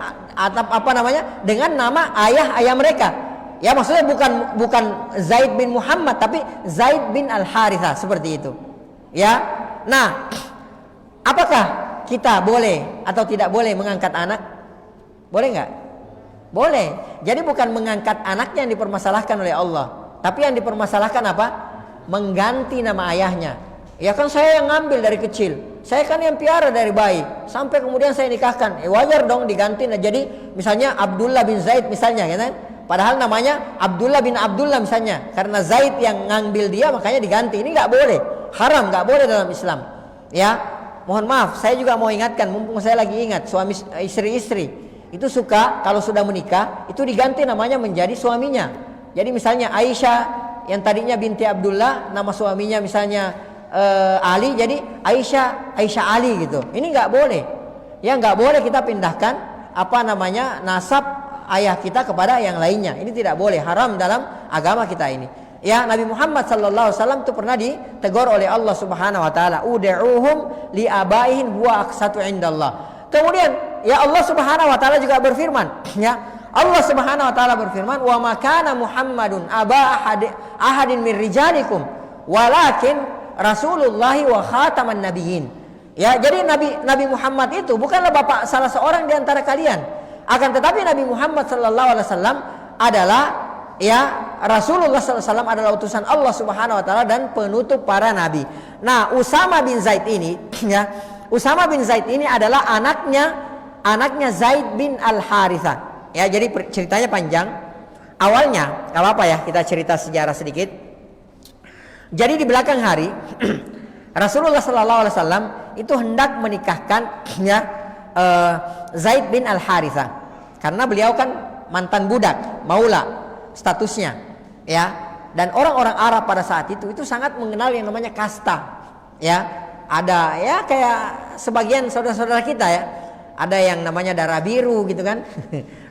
dengan nama ayah-ayah mereka. Ya, maksudnya bukan Zaid bin Muhammad, tapi Zaid bin Al-Harithah, seperti itu. Ya. Nah, apakah kita boleh atau tidak boleh mengangkat anak? Boleh nggak? Boleh. Jadi bukan mengangkat anaknya yang dipermasalahkan oleh Allah, tapi yang dipermasalahkan apa? Mengganti nama ayahnya. Ya kan, saya yang ngambil dari kecil, saya kan yang piara dari bayi sampai kemudian saya nikahkan. Wajar dong diganti. Nah, jadi misalnya Abdullah bin Zaid misalnya, kan? Padahal namanya Abdullah bin Abdullah misalnya, karena Zaid yang ngambil dia makanya diganti. Ini nggak boleh, haram, nggak boleh dalam Islam. Ya, mohon maaf, saya juga mau ingatkan, mumpung saya lagi ingat, suami istri-istri itu suka kalau sudah menikah itu diganti namanya menjadi suaminya. Jadi misalnya Aisyah yang tadinya binti Abdullah, nama suaminya misalnya Ali, jadi Aisyah Ali gitu. Ini nggak boleh. Ya, nggak boleh kita pindahkan nasab ayah kita kepada yang lainnya. Ini tidak boleh, haram dalam agama kita ini. Ya, Nabi Muhammad sallallahu alaihi wasallam itu pernah ditegur oleh Allah Subhanahu wa taala, "Ud'uuhum li abaihim huwa aqsatu indallah." Kemudian ya Allah Subhanahu wa taala juga berfirman, ya. Allah Subhanahu wa taala berfirman, "Wa ma kana Muhammadun aba ahadin min rijalikum, walakin Rasulullah wa khataman nabiyyin." Ya, jadi Nabi Muhammad itu bukanlah bapak salah seorang di antara kalian. Akan tetapi Nabi Muhammad sallallahu alaihi wasallam adalah Rasulullah sallallahu alaihi wasallam adalah utusan Allah Subhanahu wa taala dan penutup para nabi. Nah, Usama bin Zaid ini Usama bin Zaid ini adalah anaknya Zaid bin Al-Harithah. Ya, jadi ceritanya panjang. Awalnya, enggak apa-apa ya, kita cerita sejarah sedikit. Jadi di belakang hari Rasulullah sallallahu alaihi wasallam itu hendak menikahkan Zaid bin Al-Harithah, karena beliau kan mantan budak, maula statusnya, ya. Dan orang-orang Arab pada saat itu sangat mengenal yang namanya kasta. Ya, ada ya kayak sebagian saudara-saudara kita ya, ada yang namanya darah biru gitu kan.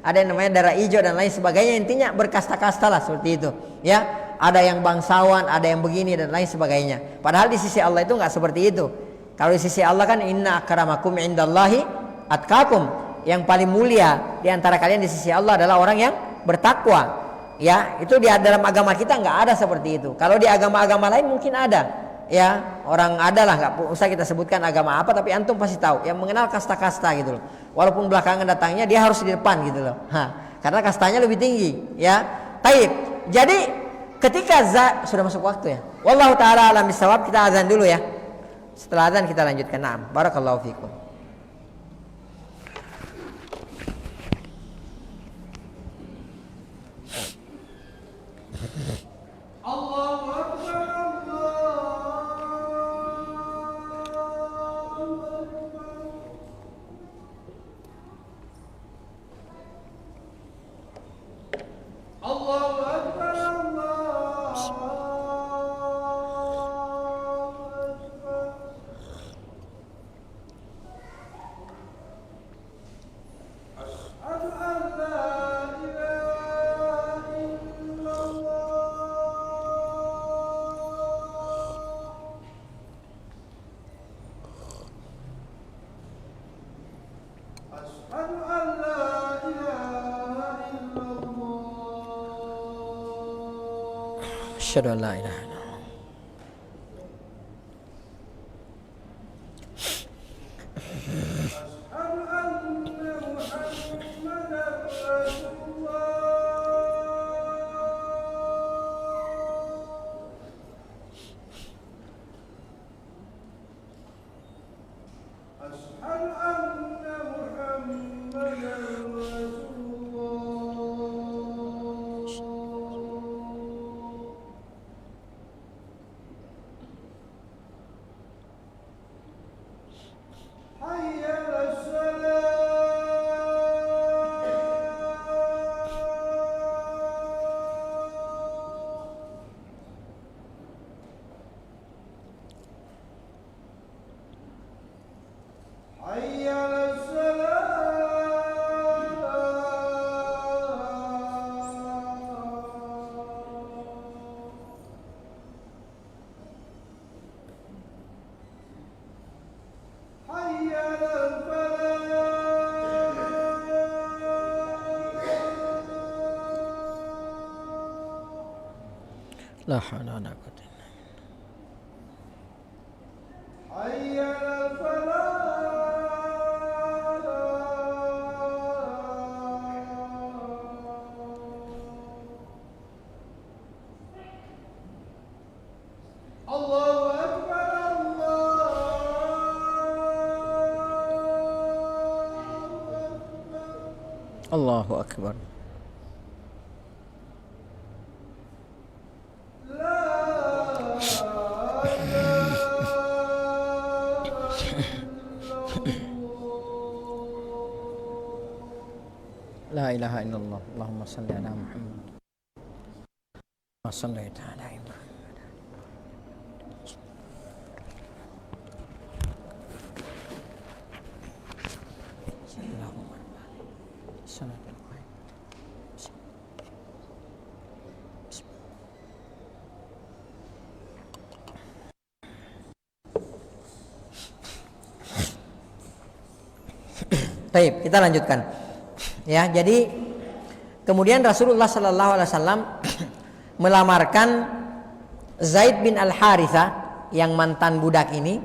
Ada yang namanya darah hijau dan lain sebagainya. Intinya berkasta-kasta lah, seperti itu, ya. Ada yang bangsawan, ada yang begini dan lain sebagainya. Padahal di sisi Allah itu nggak seperti itu. Kalau di sisi Allah kan, inna akramakum indallahi atqakum. Yang paling mulia di antara kalian di sisi Allah adalah orang yang bertakwa. Ya, itu di dalam agama kita nggak ada seperti itu. Kalau di agama-agama lain mungkin ada. Ya, orang ada lah, nggak usah kita sebutkan agama apa, tapi antum pasti tahu yang mengenal kasta-kasta gitu loh. Walaupun belakangan datangnya dia harus di depan gitu loh. Karena kastanya lebih tinggi. Ya, taib. Jadi ketika sudah masuk waktu ya. Wallahu taala alam bisawab, kita azan dulu ya. Setelah azan kita lanjutkan. Naam, barakallahu fikum. Allahu akbar. Allahu akbar. Asyhadu an la ilaha illallah. حي على الصلاة La haula wala quwwata illa billah. Allahu akbar. La ilaha illallah. Allahumma salli ala Muhammad. Wa salli ala Ibrahim. Baik, kita lanjutkan. Ya, jadi kemudian Rasulullah sallallahu alaihi wasallam melamarkan Zaid bin Al-Harithah yang mantan budak ini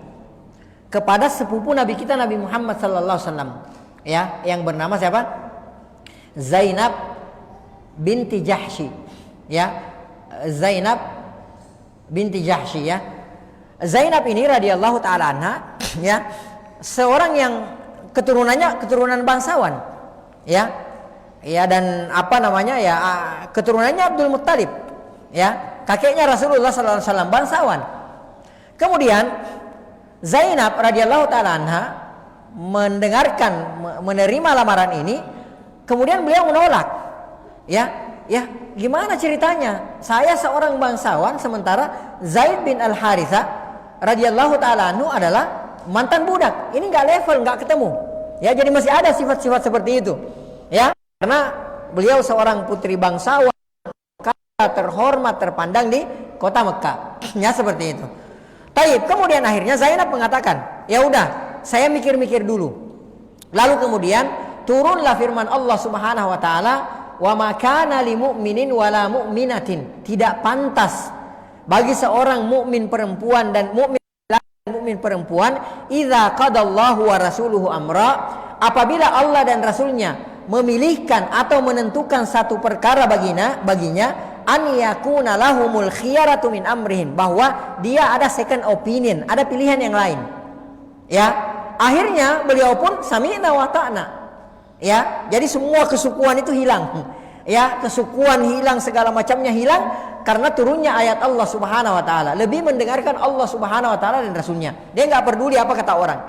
kepada sepupu Nabi kita Nabi Muhammad sallallahu alaihi wasallam, ya, yang bernama siapa? Zainab binti Jahsy. Ya. Zainab binti Jahsy, ya. Zainab ini radhiyallahu taala anha, ya, seorang yang keturunan bangsawan, ya, ya, dan apa namanya, ya, keturunannya Abdul Muttalib, ya, kakeknya Rasulullah sallallahu alaihi wasallam, bangsawan. Kemudian Zainab radhiyallahu taala anha mendengarkan, menerima lamaran ini, kemudian beliau menolak, ya, gimana ceritanya? Saya seorang bangsawan, sementara Zaid bin Al-Harithah radhiyallahu taala anhu adalah mantan budak. Ini nggak level, nggak ketemu. Ya, jadi masih ada sifat-sifat seperti itu. Ya, karena beliau seorang putri bangsawan, terhormat, terpandang di kota Mekah. Ya, seperti itu. Taib. Kemudian akhirnya Zainab mengatakan, ya udah, saya mikir-mikir dulu. Lalu kemudian turunlah firman Allah Subhanahu wa taala, "Wa ma kana lil mu'minin wala mu'minatin." Tidak pantas bagi seorang mukmin perempuan dan mukmin perempuan, idza qadallahu wa rasuluhu amra, apabila Allah dan Rasulnya memilihkan atau menentukan satu perkara baginya, an yakuna lahumul khiyaratu min amrihim, bahwa dia ada second opinion, ada pilihan yang lain. Ya, akhirnya beliau pun sami'na wa ta'na. Ya, jadi semua kesukuan itu hilang. Ya, kesukuan hilang, segala macamnya hilang karena turunnya ayat Allah Subhanahu wa taala. Lebih mendengarkan Allah Subhanahu wa taala dan Rasulnya. Dia enggak peduli apa kata orang.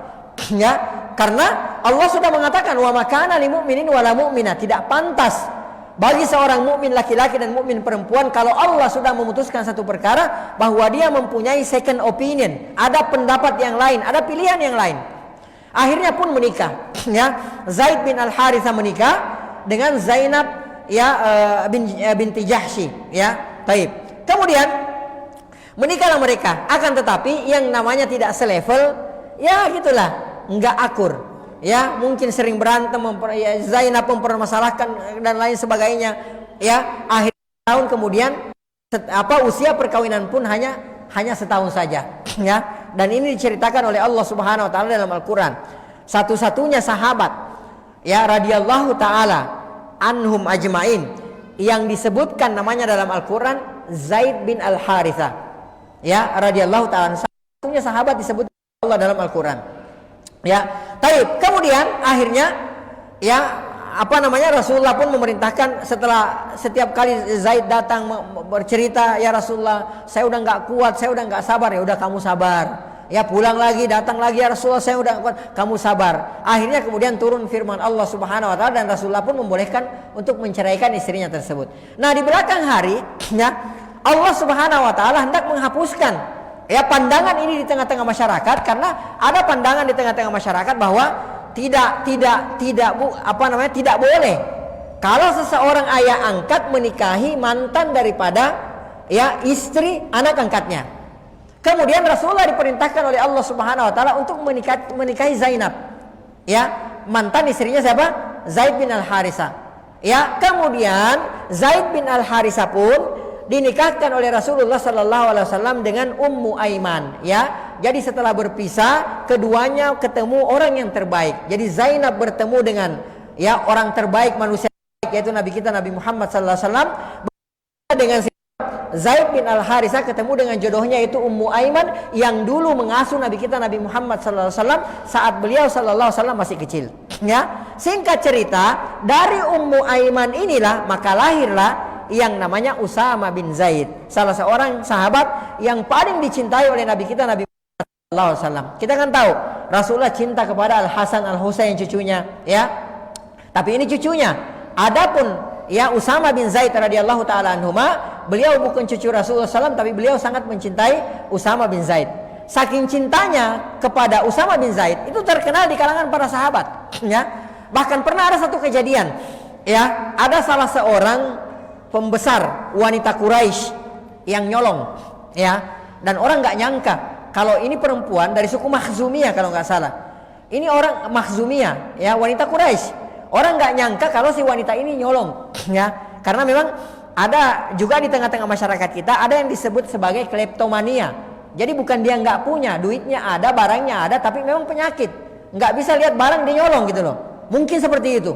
Ya, karena Allah sudah mengatakan, wa makana lil mu'minin wala mu'minah, tidak pantas bagi seorang mukmin laki-laki dan mukmin perempuan kalau Allah sudah memutuskan satu perkara bahwa dia mempunyai second opinion, ada pendapat yang lain, ada pilihan yang lain. Akhirnya pun menikah. Ya, Zaid bin Al-Harithah menikah dengan Zainab, ya, binti Jahsy, ya. Taib. Kemudian menikahlah mereka. Akan tetapi yang namanya tidak selevel, ya gitulah, enggak akur. Ya, mungkin sering berantem, ya, Zainab mempermasalahkan dan lain sebagainya. Ya, akhir tahun kemudian usia perkawinan pun hanya setahun saja. Ya, dan ini diceritakan oleh Allah Subhanahu wa taala dalam Al-Qur'an. Satu-satunya sahabat, ya, radhiyallahu taala anhum ajmain yang disebutkan namanya dalam Al-Qur'an Zaid bin Al-Harithah, ya, radhiyallahu ta'ala, satunya sahabat disebut Allah dalam Al-Qur'an. Ya, taib. Kemudian akhirnya, ya, Rasulullah pun memerintahkan setelah setiap kali Zaid datang bercerita, ya Rasulullah, saya udah nggak kuat, saya udah nggak sabar. Ya udah, kamu sabar. Ya, pulang lagi, datang lagi, ya Rasulullah, saya udah kuat, kamu sabar. Akhirnya kemudian turun firman Allah Subhanahu wa taala dan Rasulullah pun membolehkan untuk menceraikan istrinya tersebut. Nah, di belakang hari, ya, Allah Subhanahu wa taala hendak menghapuskan, ya, pandangan ini di tengah-tengah masyarakat, karena ada pandangan di tengah-tengah masyarakat bahwa tidak boleh kalau seseorang ayah angkat menikahi mantan daripada, ya, istri anak angkatnya. Kemudian Rasulullah diperintahkan oleh Allah Subhanahu wa taala untuk menikahi Zainab. Ya, mantan istrinya siapa? Zaid bin Al-Harithah. Ya, kemudian Zaid bin Al-Harithah pun dinikahkan oleh Rasulullah sallallahu alaihi wasallam dengan Ummu Aiman, ya. Jadi setelah berpisah, keduanya ketemu orang yang terbaik. Jadi Zainab bertemu dengan ya orang terbaik manusia, yaitu Nabi kita Nabi Muhammad sallallahu alaihi wasallam, dengan Zaid bin Al-Harithah ketemu dengan jodohnya yaitu Ummu Aiman yang dulu mengasuh Nabi kita Nabi Muhammad sallallahu alaihi wasallam saat beliau sallallahu alaihi wasallam masih kecil. Ya, singkat cerita, dari Ummu Aiman inilah maka lahirlah yang namanya Usama bin Zaid, salah seorang sahabat yang paling dicintai oleh Nabi kita Nabi Muhammad sallallahu alaihi wasallam. Kita kan tahu Rasulullah cinta kepada Al-Hasan Al-Husain cucunya, ya. Tapi ini cucunya. Adapun ya Usama bin Zaid radhiyallahu taala anhuma, beliau bukan cucu Rasulullah SAW, tapi beliau sangat mencintai Usama bin Zaid. Saking cintanya kepada Usama bin Zaid itu terkenal di kalangan para sahabat, ya. Bahkan pernah ada satu kejadian, ya, ada salah seorang pembesar wanita Quraisy yang nyolong, ya, dan orang nggak nyangka kalau ini perempuan dari suku Makhzumiyah kalau nggak salah. Ini orang Makhzumiyah, ya, wanita Quraisy. Orang nggak nyangka kalau si wanita ini nyolong, ya, karena memang ada juga di tengah-tengah masyarakat kita ada yang disebut sebagai kleptomania. Jadi bukan dia nggak punya, duitnya ada, barangnya ada, tapi memang penyakit, nggak bisa lihat barang dia nyolong gitu loh. Mungkin seperti itu,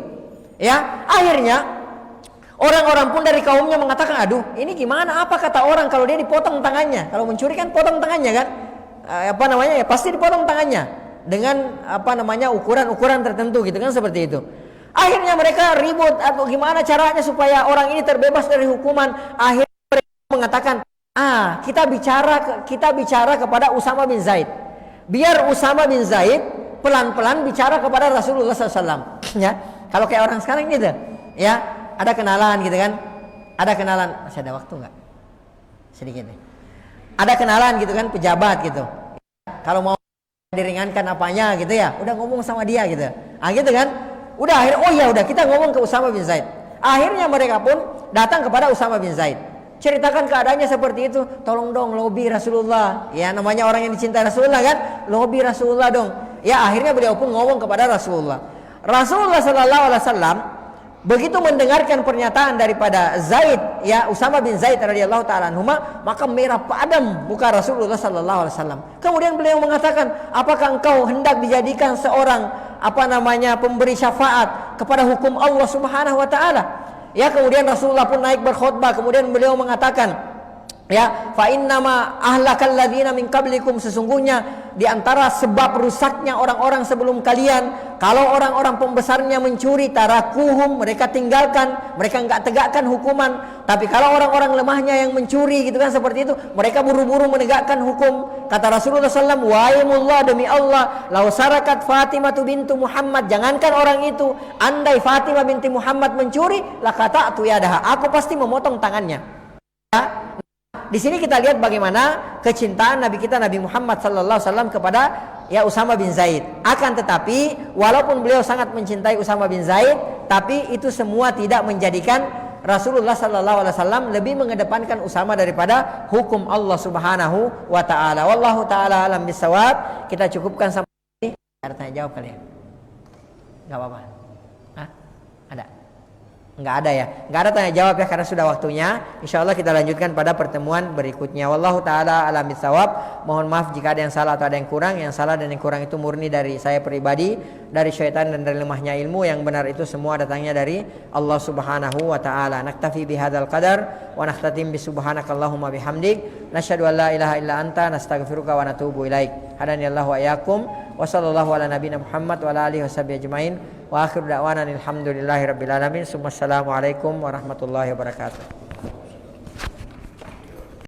ya. Akhirnya orang-orang pun dari kaumnya mengatakan, aduh ini gimana? Apa kata orang kalau dia dipotong tangannya? Kalau mencuri kan potong tangannya kan? Ya pasti dipotong tangannya dengan ukuran-ukuran tertentu gitu kan, seperti itu. Akhirnya mereka ribut atau gimana caranya supaya orang ini terbebas dari hukuman. Akhirnya mereka mengatakan, kita bicara kepada Usama bin Zaid. Biar Usama bin Zaid pelan-pelan bicara kepada Rasulullah SAW. Ya, kalau kayak orang sekarang gitu, ya, ada kenalan gitu kan, ada kenalan. Masih ada waktu nggak? Sedikit nih. Ada kenalan gitu kan, pejabat gitu. Kalau mau diringankan apanya gitu ya, udah ngomong sama dia gitu. Gitu kan. Udah akhirnya udah kita ngomong ke Usama bin Zaid. Akhirnya mereka pun datang kepada Usama bin Zaid. Ceritakan keadaannya seperti itu. Tolong dong lobi Rasulullah. Ya, namanya orang yang dicintai Rasulullah kan, lobi Rasulullah dong. Ya, akhirnya beliau pun ngomong kepada Rasulullah. Rasulullah sallallahu alaihi wasallam begitu mendengarkan pernyataan daripada Zaid, ya, Usama bin Zaid radhiyallahu taala anhuma, maka merah padam muka Rasulullah sallallahu alaihi wasallam. Kemudian beliau mengatakan, "Apakah engkau hendak dijadikan seorang pemberi syafaat kepada hukum Allah Subhanahu wa taala?" Ya, kemudian Rasulullah pun naik berkhutbah, kemudian beliau mengatakan, ya, fa innama ahlakal ladzina min qablikum, sesungguhnya di antara sebab rusaknya orang-orang sebelum kalian, kalau orang-orang pembesarnya mencuri, tarakuhum, mereka tinggalkan, mereka enggak tegakkan hukuman. Tapi kalau orang-orang lemahnya yang mencuri gitu kan, seperti itu, mereka buru-buru menegakkan hukum. Kata Rasulullah SAW, waimullah, demi Allah, lau sarakat Fatimah bintu Muhammad, jangankan orang itu, andai Fatimah binti Muhammad mencuri, lakata'tu yadaha, aku pasti memotong tangannya. Ya. Di sini kita lihat bagaimana kecintaan Nabi kita Nabi Muhammad sallallahu alaihi wasallam kepada ya Usama bin Zaid. Akan tetapi walaupun beliau sangat mencintai Usama bin Zaid, tapi itu semua tidak menjadikan Rasulullah sallallahu alaihi wasallam lebih mengedepankan Usama daripada hukum Allah Subhanahu wa taala. Wallahu taala alam bisawab. Kita cukupkan sampai ini. Ada tanya jawab kali ya? Enggak apa-apa. Hah? Ada? Enggak ada ya, enggak ada tanya jawab ya, karena sudah waktunya. Insyaallah kita lanjutkan pada pertemuan berikutnya. Wallahu taala alam bisawab. Mohon maaf jika ada yang salah atau ada yang kurang. Yang salah dan yang kurang itu murni dari saya pribadi, dari syaitan dan dari lemahnya ilmu. Yang benar itu semua datangnya dari Allah Subhanahu wa taala. Naktafi bihadzal qadar wa nakhtatim bi subhanakallahumma bihamdik, nasyhadu an la ilaha illa anta, nastaghfiruka wa natubu ilaik. Hadanillahu wa iyyakum. Wa sallallahu ala nabiyina Muhammad wa ala alihi washabihi ajmain. Wa akhiru da'wana alhamdulillahi rabbil alamin. Assalamualaikum warahmatullahi wabarakatuh.